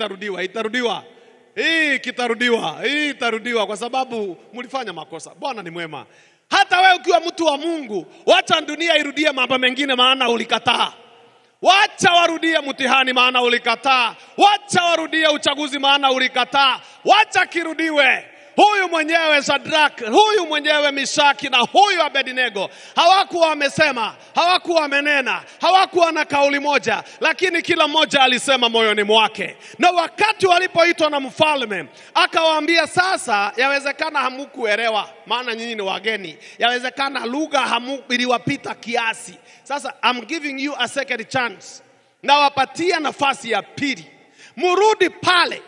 itarudiwa kwa sababu mlifanya makosa. Bwana ni mwema. Hata wewe ukiwa mtu wa Mungu, wacha dunia irudie mambo mengine maana ulikataa. Wacha warudie mtihani maana ulikataa. Wacha warudie uchaguzi maana ulikataa. Wacha kirudiwe. Huyu mwenyewe Shadrach, huyu mwenyewe Mishaki na huyu Abednego hawakuwa wamesema, hawakuwa wamenena, hawakuwa na kauli moja, lakini kila mmoja alisema moyoni mwake. Na wakati walipoitwa na mfalme, akawaambia, sasa yawezekana hamukuelewa maana nyinyi ni wageni. Yawezekana lugha iliwapita kiasi. Sasa I'm giving you a second chance. Na wapatia nafasi ya pili. Murudi pale.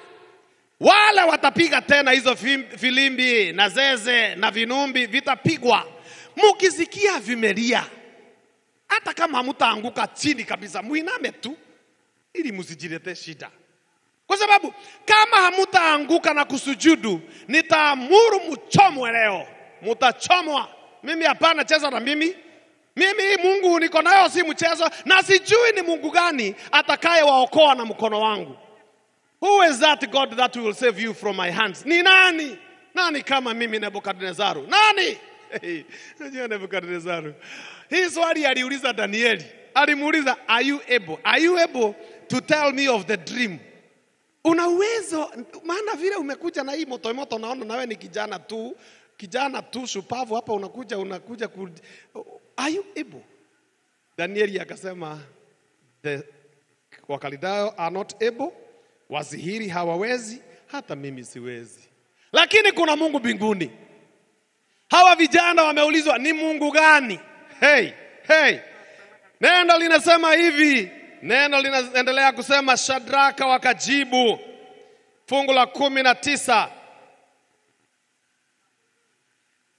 Wale watapiga tena hizo filimbi na zeze na vinumbi vitapigwa. Mukisikia vimelia, hata kama hamtaanguka chini kabisa, muiname tu ili msijilete shida. Kwa sababu kama hamtaanguka na kusujudu, nitaamuru mchomwe leo. Mtachomwa. Mimi hapana cheza na mimi. Mimi Mungu niko nayo si mchezo, na sijui ni Mungu gani atakaye waokoa na mkono wangu. Who is that God that will save you from my hands? Ni nani? Nani kama mimi Nebukadnezaru? Nani? Najua Nebukadnezaru. Hii swali aliuliza Danieli. Alimuuliza, are you able to tell me of the dream? Una uwezo, maana vile umekuja na hii moto naona nawe ni kijana tu shupavu hapa unakuja are you able? Danieli akasema, the Wakaldayo are not able. Wasihiri hawawezi, hata mimi siwezi. Lakini kuna Mungu mbinguni. Hawa vijana wameulizwa, ni Mungu gani? Hey. Neno linasema hivi. Neno linaendelea kusema, Shadraka wakajibu. Fungu la 19.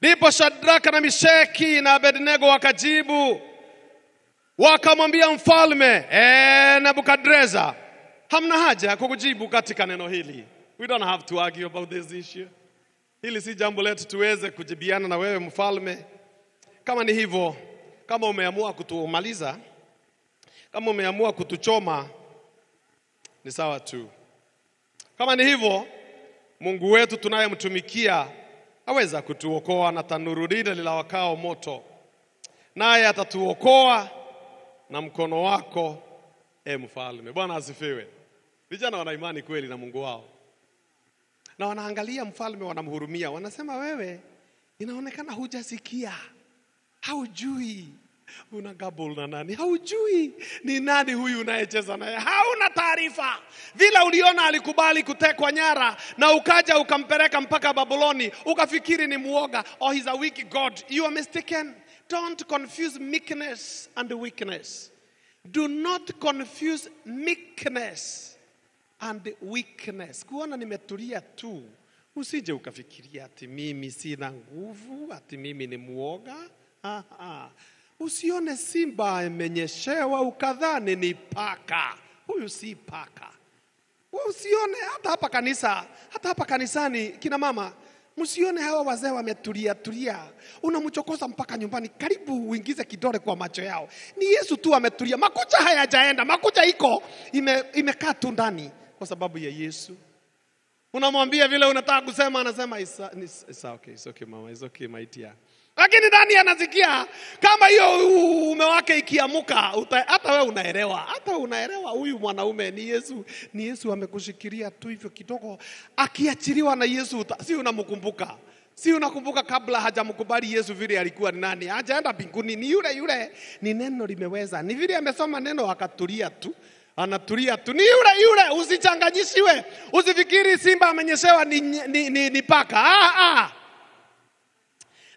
Ndipo Shadraka na Misheki na Abednego wakajibu. Wakamwambia mfalme, Nebukadneza, hamna haja kukujibu katika neno hili. We don't have to argue about this issue. Hili si jambo letu tuweze kujibiana na wewe mfalme. Kama ni hivyo, kama umeamua kutumaliza, kama umeamua kutuchoma, ni sawa tu. Kama ni hivyo, Mungu wetu tunayemtumikia aweza kutuokoa na tanuru lile lilawakao moto. Naye atatuokoa na mkono wako, mfalme. Bwana asifiwe. Vijana wana imani kweli na Mungu wao. Na wanaangalia mfalme, wanamhurumia. Wanasema, wewe inaonekana hujasikia, haujui, Una gabble na nani? Haujui ni nani huyu unayecheza naye. Hauna taarifa. Vile uliona alikubali kutekwa nyara na ukaja ukampeleka mpaka Babyloni, ukafikiri ni muoga, or he's a weak God. You are mistaken. Don't confuse meekness and weakness. Do not confuse meekness and weakness. Kuona nimetulia tu, usije ukafikiria ati mimi sina nguvu, ati mimi ni muoga. Usione simba amenyeshewa ukadhani ni paka. Huyu si paka. Usione hata hapa kanisani kina mama, msione hawa wazee wametulia. Unamchokoza mpaka nyumbani, karibu uingize kidole kwa macho yao. Ni Yesu tu ametulia. Makucha hayajaenda, makucha iko imekaa tu ndani kwa sababu ya Yesu. Unamwambia vile unataka kusema, anasema it's okay mama, it's okay my dear. Lakini ndani anasikia kama hiyo ume wake ikiamuka, hata wewe unaelewa huyu mwanaume ni Yesu amekushikilia tu hivyo kidogo. Akiachiliwa na Yesu, si unamkumbuka. Si unakumbuka kabla hajamkubali Yesu vile alikuwa ni nani? Hajaenda mbinguni, ni yule. Ni neno limeweza. Ni vile amesoma neno akatulia tu. Anatulia tu. Ni yule, usichanganyishiwe. Usifikiri simba amenyeshewa ni paka.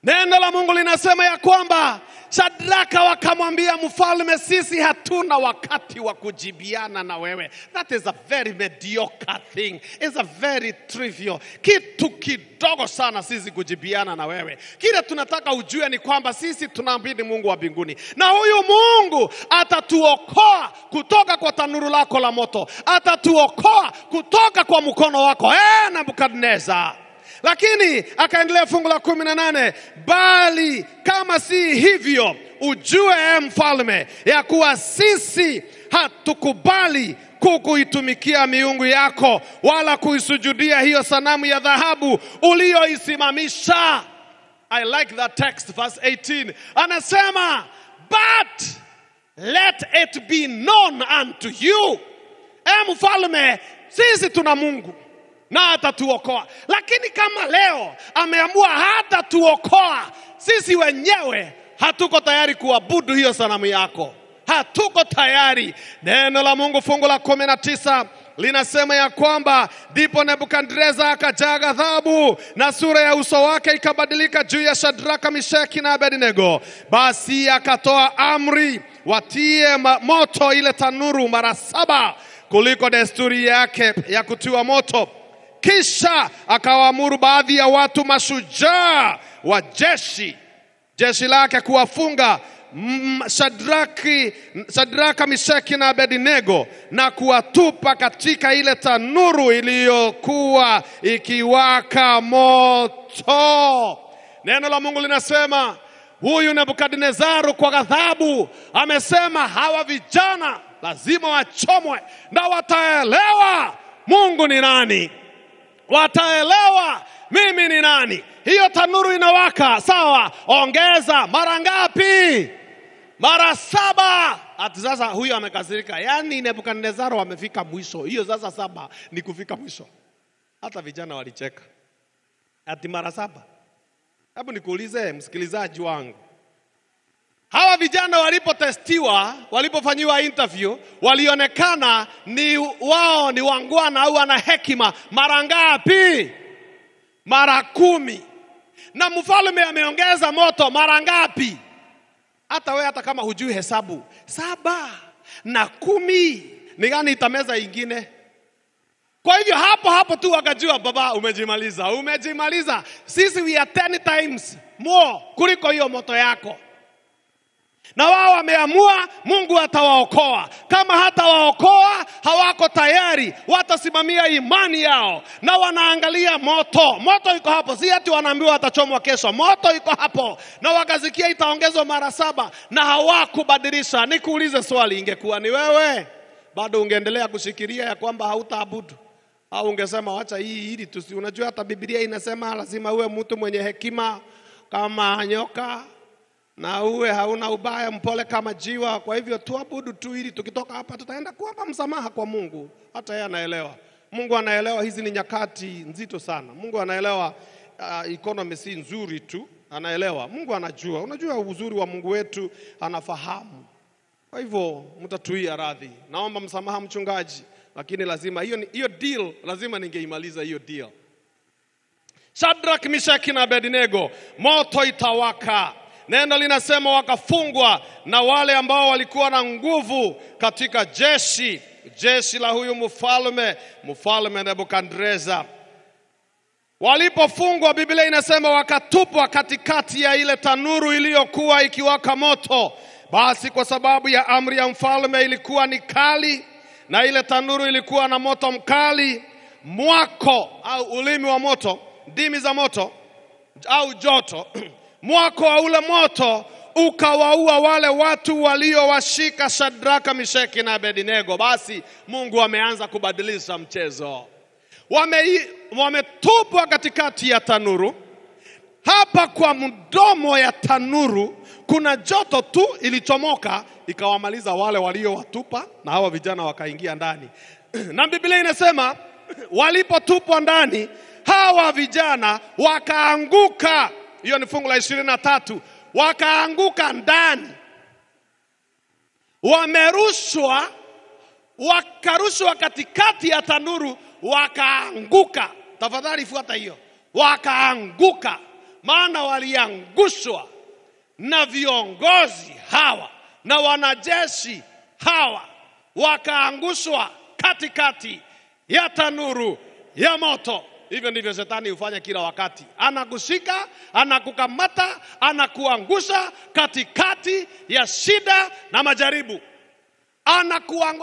Neno la Mungu linasema ya kwamba Shadraka wakamwambia mfalme, sisi hatuna wakati wa kujibiana na wewe. That is a very mediocre thing. It's a very trivial. Kitu kidogo sana sisi kujibiana na wewe. Kile tunataka ujue ni kwamba sisi tunaamini Mungu wa mbinguni. Na huyu Mungu atatuokoa kutoka kwa tanuru lako la moto. Atatuokoa kutoka kwa mkono wako. Nebukadneza. Lakini akaendelea fungu la 18, bali kama si hivyo, ujue mfalme ya kuwa sisi hatukubali kukuitumikia miungu yako wala kuisujudia hiyo sanamu ya dhahabu uliyoisimamisha. I like that text, verse 18. Anasema, but let it be known unto you. Mfalme, sisi tuna Mungu na atatuokoa. Lakini kama leo ameamua hata tuokoa, sisi wenyewe hatuko tayari kuabudu hiyo sanamu yako. Hatuko tayari. Neno la Mungu fungu la 19 linasema ya kwamba ndipo Nebukadneza akajaa ghadhabu na sura ya uso wake ikabadilika juu ya Shadraka, Meshaki na Abednego. Basi akatoa amri watie moto ile tanuru mara 7 kuliko desturi yake ya kutiwa moto. Kisha akawaamuru baadhi ya watu mashujaa wa jeshi lake kuwafunga Shadraka, Meshaki na Abednego na kuwatupa katika ile tanuru iliyokuwa ikiwaka moto. Neno la Mungu linasema huyu Nebukadnezaru kwa ghadhabu amesema hawa vijana lazima wachomwe, na wataelewa Mungu ni nani. Wataelewa mimi ni nani. Hiyo tanuru inawaka, sawa, ongeza mara ngapi? Mara 7. Ati sasa huyu amekasirika. Yaani Nebukadnezaru amefika mwisho. Hiyo sasa 7 ni kufika mwisho. Hata vijana walicheka. Ati mara 7. Hebu nikuulize msikilizaji wangu, hawa vijana walipotestiwa, walipofanyiwa interview, walionekana ni wao ni wangwana au wana hekima mara ngapi? Mara 10. Na mfalme ameongeza moto mara ngapi? Hata wewe hata kama hujui hesabu, 7 na 10 ni gani itameza ingine? Kwa hivyo hapo tu wakajua baba umejimaliza. Sisi we are 10 times more kuliko hiyo moto yako. Na wao wameamua Mungu atawaokoa. Kama hatawaokoa hawako tayari, watasimamia imani yao. Na wanaangalia moto iko hapo. Si ati wanaambiwa watachomwa kesho. Moto iko hapo. Na wakasikia itaongezwa mara 7 na hawakubadilisha. Nikuulize swali, ingekuwa ni wewe, bado ungeendelea kushikilia ya kwamba hautaabudu? Au ungesema wacha hili unajua hata Biblia inasema lazima uwe mtu mwenye hekima kama nyoka na uwe hauna ubaya, mpole kama jiwa. Kwa hivyo tuabudu tu ili tukitoka hapa tutaenda kuomba msamaha kwa Mungu. Hata yeye anaelewa. Mungu anaelewa hizi ni nyakati nzito sana. Mungu anaelewa economy si nzuri tu. anaelewa. Mungu anajua. Unajua uzuri wa Mungu wetu, anafahamu. Kwa hivyo mtatuia radhi. Naomba msamaha mchungaji, lakini lazima hiyo deal lazima ningeimaliza hiyo deal. Shadrach, Meshach na Abednego, moto itawaka. Neno linasema wakafungwa na wale ambao walikuwa na nguvu katika jeshi la huyu mfalme Nebukadneza. Walipofungwa, Biblia inasema wakatupwa katikati ya ile tanuru iliyokuwa ikiwaka moto. Basi kwa sababu ya amri ya mfalme ilikuwa ni kali, na ile tanuru ilikuwa na moto mkali, mwako au ulimi wa moto, ndimi za moto au joto mwako wa ule moto ukawaua wale watu waliowashika Shadraka, Meshaki na Abednego. Basi Mungu ameanza kubadilisha mchezo. Wametupwa katikati ya tanuru. Hapa kwa mdomo ya tanuru kuna joto tu ilichomoka ikawamaliza wale waliowatupa, na hawa vijana wakaingia ndani. Na Biblia inasema walipotupwa ndani, hawa vijana wakaanguka. Hiyo ni fungu la 23. Wakaanguka ndani. Wakarushwa katikati ya tanuru, wakaanguka. Tafadhali fuata hiyo. Wakaanguka. Maana waliangushwa na viongozi hawa na wanajeshi hawa. Wakaangushwa katikati ya tanuru ya moto. Hivyo ndivyo shetani hufanya kila wakati. Anakushika, anakukamata, anakuangusha katikati ya shida na majaribu.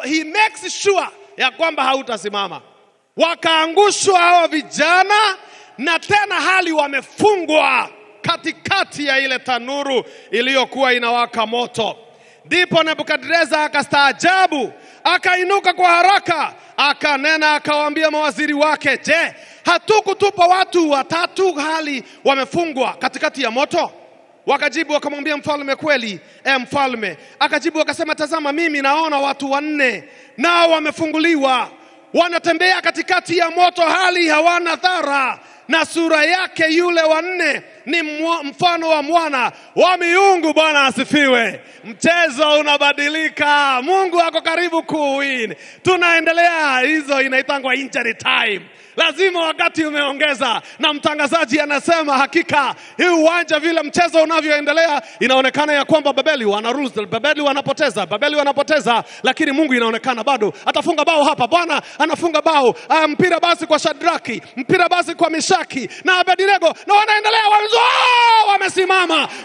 He makes sure ya kwamba hautasimama. Wakaangushwa hao vijana, na tena hali wamefungwa katikati ya ile tanuru iliyokuwa inawaka moto. Ndipo Nebukadneza akastaajabu, akainuka kwa haraka, akanena akawaambia mawaziri wake, je, hatukutupa watu watatu hali wamefungwa katikati ya moto? Wakajibu wakamwambia mfalme, kweli mfalme. Akajibu akasema, tazama, mimi naona watu 4 nao wamefunguliwa, wanatembea katikati ya moto hali hawana dhara, na sura yake yule wa 4 ni mfano wa mwana wa miungu. Bwana asifiwe. Mchezo unabadilika. Mungu ako karibu kuwin. Tunaendelea, hizo inaitangwa injury time. Lazima wakati umeongeza, na mtangazaji anasema hakika hii uwanja vile mchezo unavyoendelea inaonekana ya kwamba Babeli wana rules, Babeli wanapoteza, lakini Mungu inaonekana bado atafunga bao hapa. Bwana anafunga bao. Mpira basi kwa Shadraki, mpira basi kwa Meshaki na Abednego, na wanaendelea.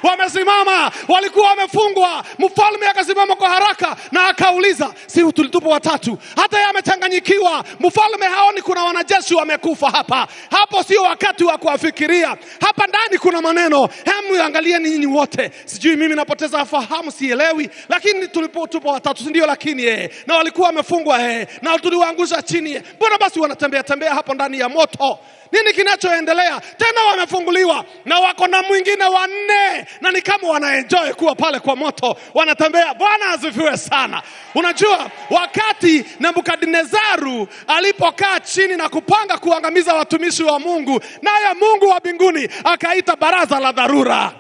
Wamesimama, walikuwa wamefungwa. Mfalme akasimama kwa haraka na akauliza, si tulitupa watatu? Hata yeye amechanganyikiwa. Mfalme haoni kuna wanajeshi wamekufa hapa. Hapo sio wakati wa kuafikiria. Hapa ndani kuna maneno. Hemu angalieni nyinyi wote. Sijui mimi napoteza fahamu, sielewi, lakini tulipotupa watatu, ndio, lakini na walikuwa wamefungwa na tuliwaangusha chini. Mbona basi wanatembea hapo ndani ya moto? Nini kinachoendelea? Tena wamefunguliwa na wako na mwingine 4, na ni kama wanaenjoy kuwa pale kwa moto, wanatembea. Bwana asifiwe sana. Unajua wakati Nebukadnezaru alipokaa chini na kupanga kuangamiza watumishi wa Mungu, naye Mungu wa mbinguni akaita baraza la dharura.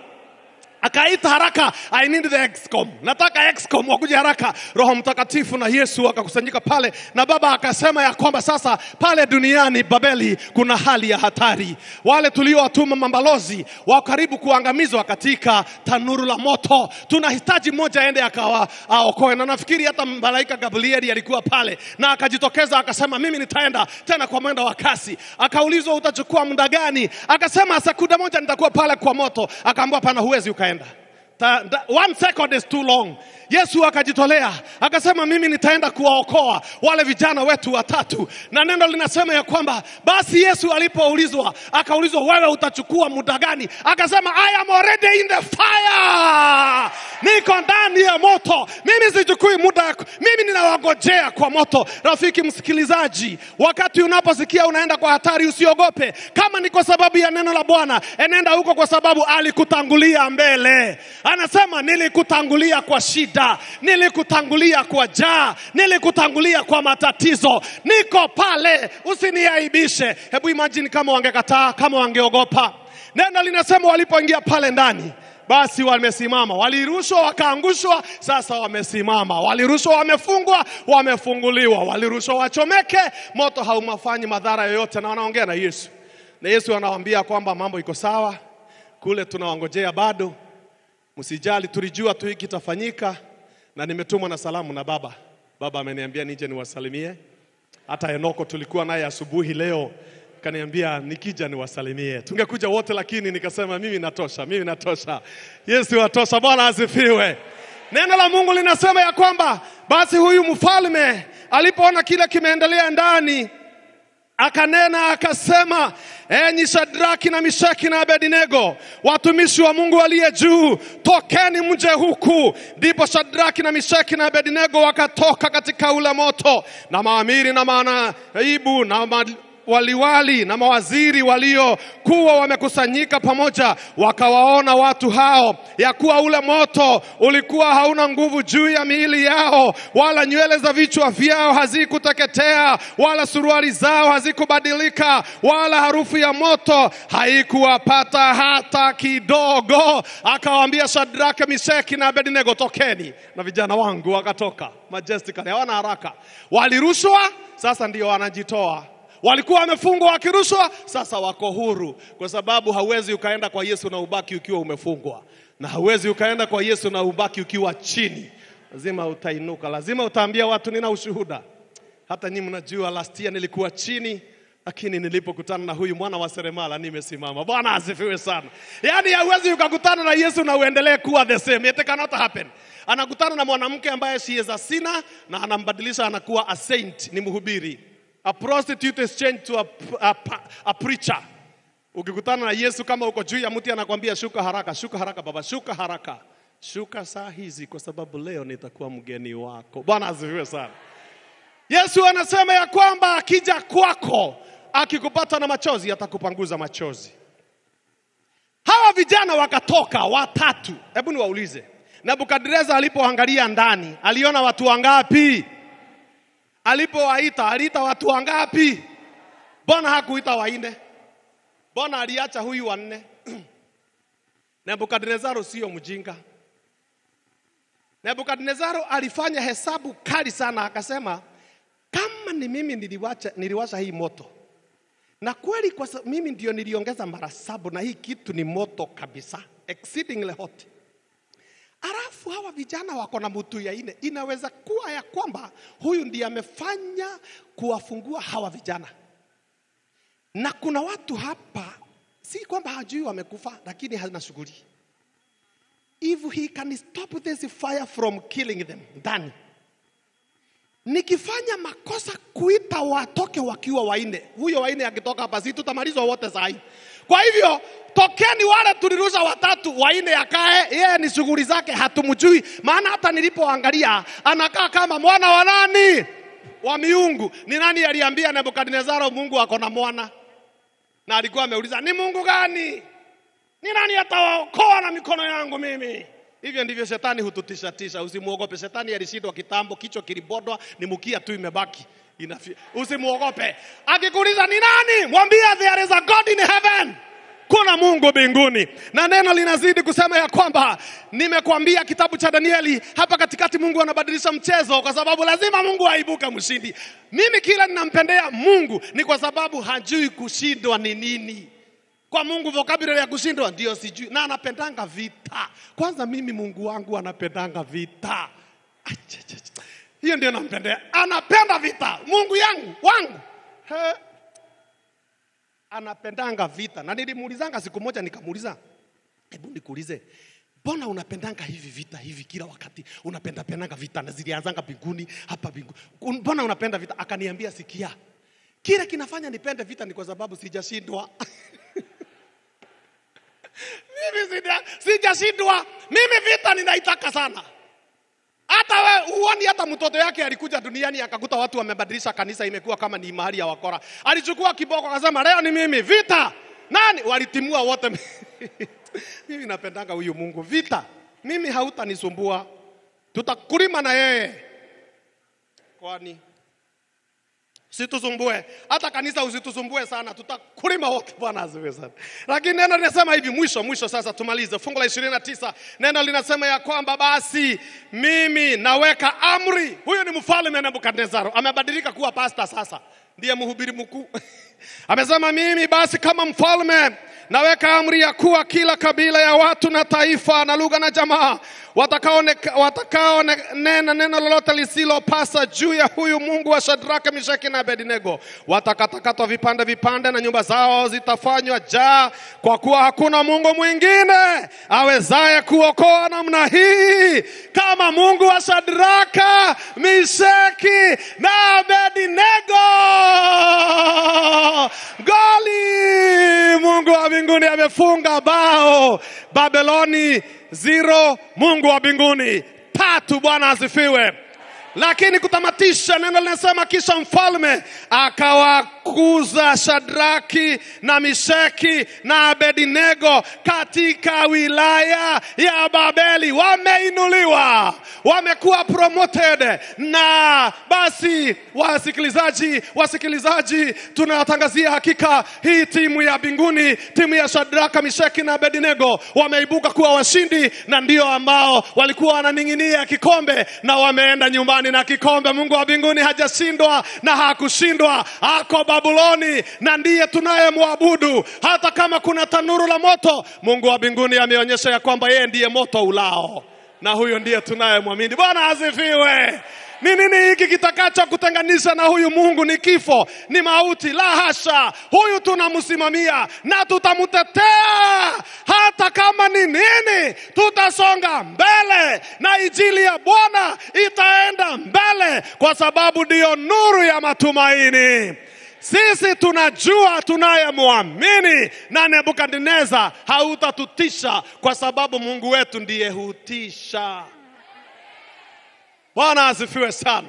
Akaita haraka, I need the excom. Nataka excom wakuje haraka. Roho Mtakatifu na Yesu akakusanyika pale, na Baba akasema ya kwamba sasa pale duniani Babeli kuna hali ya hatari. Wale tuliowatuma mambalozi wa karibu kuangamizwa katika tanuru la moto. Tunahitaji mmoja aende akawaokoe. Na nafikiri hata malaika Gabrieli alikuwa pale, na akajitokeza akasema, mimi nitaenda tena kwa mwendo wa kasi. Akaulizwa, utachukua muda gani? Akasema, sekunde moja nitakuwa pale kwa moto. Akaambiwa, pana, huwezi ukaenda. 1 second is too long. Yesu akajitolea akasema, mimi nitaenda kuwaokoa wale vijana wetu 3. Na neno linasema ya kwamba basi Yesu alipoulizwa, akaulizwa, wewe utachukua muda gani? Akasema, I am already in the fire. Niko ndani ya moto. Mimi sichukui muda, mimi ninawagojea kwa moto. Rafiki msikilizaji, wakati unaposikia unaenda kwa hatari, usiogope. Kama ni kwa sababu ya neno la Bwana, enenda huko kwa sababu alikutangulia mbele. Anasema, nilikutangulia kwa shida, nilikutangulia kwa njaa, nilikutangulia kwa matatizo. Niko pale, usiniaibishe. Hebu imagine kama wangekataa, kama wangeogopa. Neno linasema walipoingia pale ndani, basi wamesimama. Walirushwa wakaangushwa, sasa wamesimama. Walirushwa wamefungwa, wamefunguliwa. Walirushwa wachomeke, moto haumafanyi madhara yoyote. Na wanaongea na Yesu. Na Yesu anawaambia kwamba mambo iko sawa. Kule tunawangojea bado. Msijali, tulijua tu hiki kitafanyika. Na nimetumwa na salamu na Baba. Baba ameniambia nije niwasalimie. Hata Enoko tulikuwa naye asubuhi leo, kaniambia nikija niwasalimie. Tungekuja wote lakini nikasema mimi natosha. Yesu atosha. Bwana asifiwe. Neno la Mungu linasema ya kwamba basi huyu mfalme alipoona kile kimeendelea ndani, akanena akasema, enyi Shadraki na Mishaki na Abednego, watumishi wa Mungu aliye juu, tokeni mje huku. Ndipo Shadraki na Mishaki na Abednego wakatoka katika ule moto, na maamiri na manaibu na waliwali na mawaziri waliokuwa wamekusanyika pamoja, wakawaona watu hao ya kuwa ule moto ulikuwa hauna nguvu juu ya miili yao, wala nywele za vichwa vyao hazikuteketea, wala suruali zao hazikubadilika, wala harufu ya moto haikuwapata hata kidogo. Akawaambia Shadraka, Meshaki na Abednego, tokeni. Na vijana wangu wakatoka majestically, hawana haraka. Walirushwa, sasa ndio wanajitoa. Walikuwa wamefungwa wakirushwa, sasa wako huru. Kwa sababu hauwezi ukaenda kwa Yesu na ubaki ukiwa umefungwa, na hauwezi ukaenda kwa Yesu na ubaki ukiwa chini. Lazima utainuka, lazima utaambia watu nina ushuhuda. Hata nyinyi mnajua last year nilikuwa chini, lakini nilipokutana na huyu mwana wa seremala nimesimama. Bwana asifiwe sana. Yaani hauwezi ukakutana na Yesu na uendelee kuwa the same. It cannot happen. Anakutana na mwanamke ambaye she is a sinner na anambadilisha anakuwa a saint, ni mhubiri. A prostitute is changed to a preacher. Ukikutana na Yesu kama uko juu ya mti anakuambia shuka haraka baba, shuka haraka. Shuka saa hizi kwa sababu leo nitakuwa mgeni wako. Bwana asifiwe sana. Yesu anasema ya kwamba akija kwako, akikupata na machozi atakupanguza machozi. Hawa vijana wakatoka watatu. Hebu niwaulize, Nebukadneza alipoangalia ndani, aliona watu wangapi? Alipowaita, aliita watu wangapi? Mbona hakuita wanne? Mbona aliacha huyu wanne? Nebukadnezaro sio mjinga. Nebukadnezaro alifanya hesabu kali sana, akasema kama ni mimi niliwasha hii moto, na kweli kwa mimi ndio niliongeza mara 7, na hii kitu ni moto kabisa, exceedingly hot. Alafu hawa vijana wako na mtu ya ine, inaweza kuwa ya kwamba huyu ndiye amefanya kuwafungua hawa vijana. Na kuna watu hapa, si kwamba hajui wamekufa, lakini hana shughuli. If he can stop this fire from killing them, ndani. Nikifanya makosa kuita watoke wakiwa waine, huyo waine akitoka hapa si tutamalizwa wote sahi. Kwa hivyo tokeni wale tulirusha watatu, waine akae, yeye ni shughuli zake hatumjui. Maana hata nilipoangalia anakaa kama mwana wa nani? Wa miungu. Ni nani aliambia Nebukadnezaro Mungu ako na mwana? Na alikuwa ameuliza ni Mungu gani? Ni nani atawaokoa na mikono yangu mimi? Hivyo ndivyo shetani hututisha. Usimuogope, shetani alishindwa kitambo, kichwa kilibodwa, ni mkia tu imebaki. Usimuogope. Akikuuliza ni nani? Mwambie there is a God in heaven. Kuna Mungu mbinguni. Na neno linazidi kusema ya kwamba nimekuambia kitabu cha Danieli, hapa katikati Mungu anabadilisha mchezo, kwa sababu lazima Mungu aibuke mshindi. Mimi kila ninampendea Mungu ni kwa sababu hajui kushindwa ni nini. Kwa Mungu vocabulary ya kushindwa ndio sijui, na anapendanga vita. Kwanza mimi Mungu wangu anapendanga vita. Hiyo ndio nampendea. Anapenda vita. Mungu wangu. Anapendanga vita. Na nilimuulizanga siku moja, nikamuuliza, hebu nikuulize, mbona unapendanga hivi vita hivi kila wakati? Unapendanga vita na zilianzanga mbinguni, hapa mbinguni. Mbona unapenda vita? Akaniambia, sikia, kile kinafanya nipende vita ni kwa sababu sijashindwa. Mimi sijashindwa. Mimi vita ninaitaka sana. Hata wewe uone, hata mtoto yake alikuja duniani akakuta watu wamebadilisha kanisa, imekuwa kama ni mahali ya wakora. Alichukua kiboko akasema leo ni mimi vita. Nani? Walitimua wote. Mimi napendanga huyu Mungu vita. Mimi hautanisumbua. Tutakulima na yeye. Kwani Usitusumbue. Hata kanisa usitusumbue sana. Tutakulima wote, Bwana asifiwe sana. Lakini neno linasema hivi, mwisho sasa tumalize. Fungu la 29. Neno linasema ya kwamba basi mimi naweka amri. Huyu ni mfalme Nebukadnezar. Amebadilika kuwa pastor sasa. Ndiye mhubiri mkuu. Amesema mimi basi kama mfalme naweka amri ya kuwa kila kabila ya watu na taifa na lugha na jamaa watakao nena neno lolote lisilopasa juu ya huyu Mungu wa Shadraka, Meshaki na Abednego watakatakatwa vipande vipande na nyumba zao zitafanywa jaa, kwa kuwa hakuna Mungu mwingine awezaye kuokoa namna hii kama Mungu wa Shadraka, Meshaki na Abednego. Goli! Mungu wa mbinguni amefunga bao. Babeloni 0, Mungu wa mbinguni 3. Bwana asifiwe. Lakini kutamatisha, neno linasema kisha mfalme akawakuza Shadraki na Meshaki na Abednego katika wilaya ya Babeli. Wameinuliwa, wamekuwa promoted. Na basi wasikilizaji, tunawatangazia hakika hii timu ya mbinguni, timu ya Shadraka, Meshaki na Abednego wameibuka kuwa washindi, na ndio ambao walikuwa wananing'inia kikombe na wameenda nyumbani na kikombe. Mungu wa mbinguni hajashindwa na hakushindwa. Ako Babuloni na ndiye tunayemwabudu. Hata kama kuna tanuru la moto, Mungu wa mbinguni ameonyesha ya kwamba yeye ndiye moto ulao, na huyo ndiye tunayemwamini. Bwana asifiwe. Ni nini hiki kitakacho kutenganisha na huyu Mungu? Ni kifo, ni mauti? La hasha. Huyu tunamsimamia na tutamtetea. Hata kama ni nini, tutasonga mbele na injili ya Bwana itaenda mbele, kwa sababu ndiyo nuru ya matumaini. Sisi tunajua tunayemwamini, na Nebukadneza hautatutisha, kwa sababu Mungu wetu ndiye hutisha. Bwana asifiwe sana.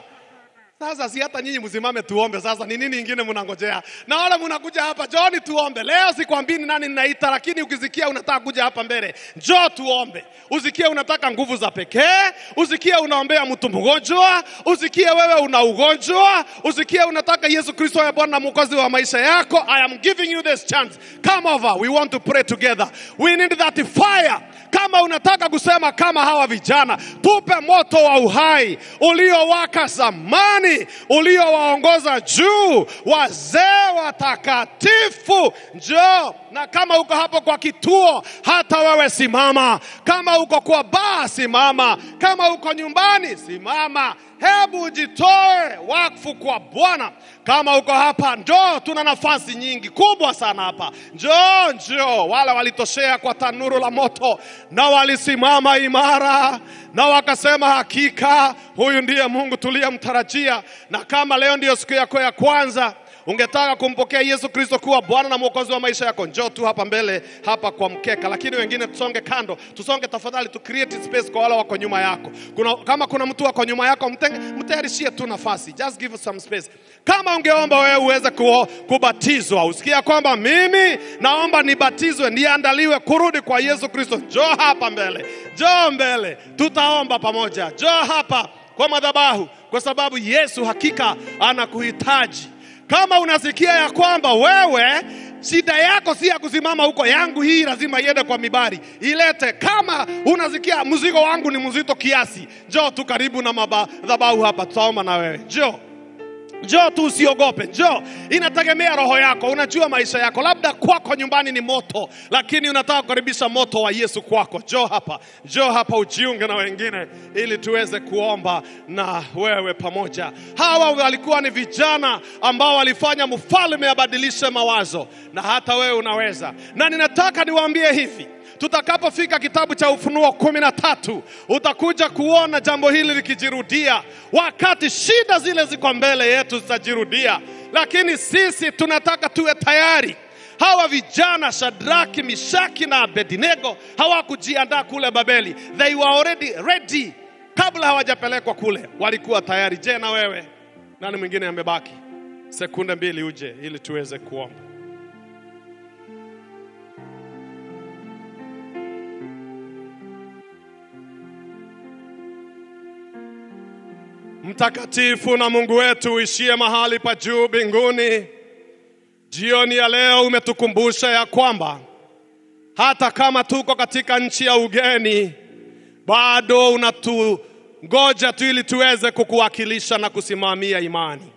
Sasa si hata nyinyi msimame tuombe sasa. Ni nini ingine mnangojea? Na wale mnakuja hapa, John tuombe. Leo sikwambii nani ninaita, lakini ukisikia unataka kuja hapa mbele, njoo tuombe. Usikie unataka nguvu za pekee, usikie unaombea mtu mgonjwa, usikie wewe una ugonjwa, usikie unataka Yesu Kristo ya Bwana na Mwokozi wa maisha yako. I am giving you this chance. Come over. We want to pray together. We need that fire. Kama unataka kusema kama hawa vijana, tupe moto wa uhai uliowaka zamani, uliowaongoza juu wazee watakatifu. Njoo. Na kama uko hapo kwa kituo, hata wewe simama. Kama uko kwa baa, simama. Kama uko nyumbani, simama. Hebu jitoe wakfu kwa Bwana. Kama uko hapa, njoo, tuna nafasi nyingi kubwa sana hapa. Njoo. Wale walitoshea kwa tanuru la moto na walisimama imara na wakasema hakika huyu ndiye Mungu tuliyemtarajia. Na kama leo ndiyo siku yako ya kwanza, ungetaka kumpokea Yesu Kristo kuwa Bwana na Mwokozi wa maisha yako, njoo tu hapa mbele, hapa kwa mkeka. Lakini wengine tusonge kando, tusonge tafadhali, tu create space kwa wale wako nyuma yako. Kama kuna mtu wako nyuma yako, mtayarishie tu nafasi. Just give us some space. Kama ungeomba wewe uweze kubatizwa, usikia kwamba mimi naomba nibatizwe, niandaliwe kurudi kwa Yesu Kristo, njoo hapa mbele. Njoo mbele, tutaomba pamoja. Njoo hapa kwa madhabahu, kwa sababu Yesu hakika anakuhitaji. Kama unasikia ya kwamba wewe shida yako si ya kusimama huko, yangu hii lazima iende kwa mibari, ilete. Kama unasikia mzigo wangu ni mzito kiasi, njoo tu karibu na madhabahu hapa, tutaomba na wewe. Njoo tu, usiogope. Njoo. Inategemea roho yako. Unajua maisha yako, labda kwako nyumbani ni moto, lakini unataka kukaribisha moto wa Yesu kwako. Njoo hapa ujiunge na wengine ili tuweze kuomba na wewe pamoja. Hawa walikuwa ni vijana ambao walifanya mfalme abadilishe mawazo, na hata wewe unaweza. Na ninataka niwaambie hivi, tutakapofika kitabu cha Ufunuo 13, utakuja kuona jambo hili likijirudia. Wakati shida zile ziko mbele yetu zitajirudia, lakini sisi tunataka tuwe tayari. Hawa vijana Shadraki, Meshaki na Abednego hawakujiandaa kule Babeli. They were already ready. Kabla hawajapelekwa kule, walikuwa tayari. Je, na wewe? Nani mwingine amebaki? Sekunde 2 uje ili tuweze kuomba. Mtakatifu na Mungu wetu uishie mahali pa juu mbinguni, jioni ya leo umetukumbusha ya kwamba hata kama tuko katika nchi ya ugeni, bado unatungoja tu ili tuweze kukuwakilisha na kusimamia imani.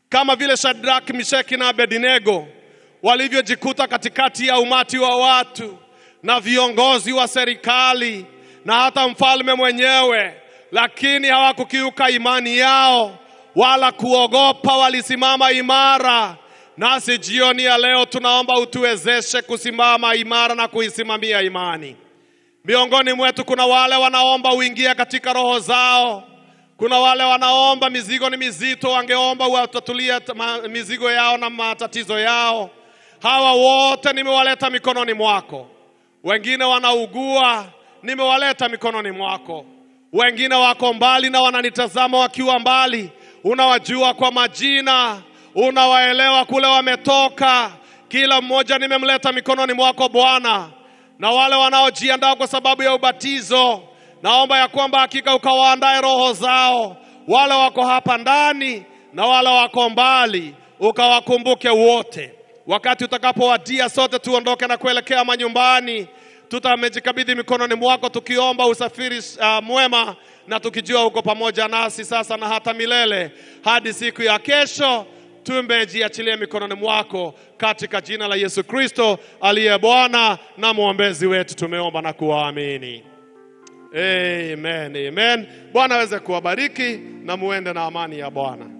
Kama vile Shadrach, Meshaki na Abednego walivyojikuta katikati ya umati wa watu na viongozi wa serikali na hata mfalme mwenyewe, lakini hawakukiuka imani yao wala kuogopa, walisimama imara. Nasi jioni ya leo tunaomba utuwezeshe kusimama imara na kuisimamia imani. Miongoni mwetu kuna wale wanaomba uingie katika roho zao. Kuna wale wanaomba mizigo ni mizito, wangeomba uwatatulie mizigo yao na matatizo yao. Hawa wote nimewaleta mikononi mwako. Wengine wanaugua, nimewaleta mikononi mwako. Wengine wako mbali na wananitazama wakiwa mbali. Unawajua kwa majina, unawaelewa kule wametoka. Kila mmoja nimemleta mikononi mwako Bwana. Na wale wanaojiandaa kwa sababu ya ubatizo, naomba ya kwamba hakika ukawaandae roho zao. Wale wako hapa ndani na wale wako mbali, ukawakumbuke wote. Wakati utakapowadia, sote tuondoke na kuelekea manyumbani. Tutamejikabidhi mikononi mwako tukiomba usafiri mwema, na tukijua uko pamoja nasi sasa na hata milele. Hadi siku ya kesho tumejiachilia mikononi mwako, katika jina la Yesu Kristo aliye Bwana na mwombezi wetu tumeomba na kuamini. Amen, amen. Bwana aweze kuwabariki na muende na amani ya Bwana.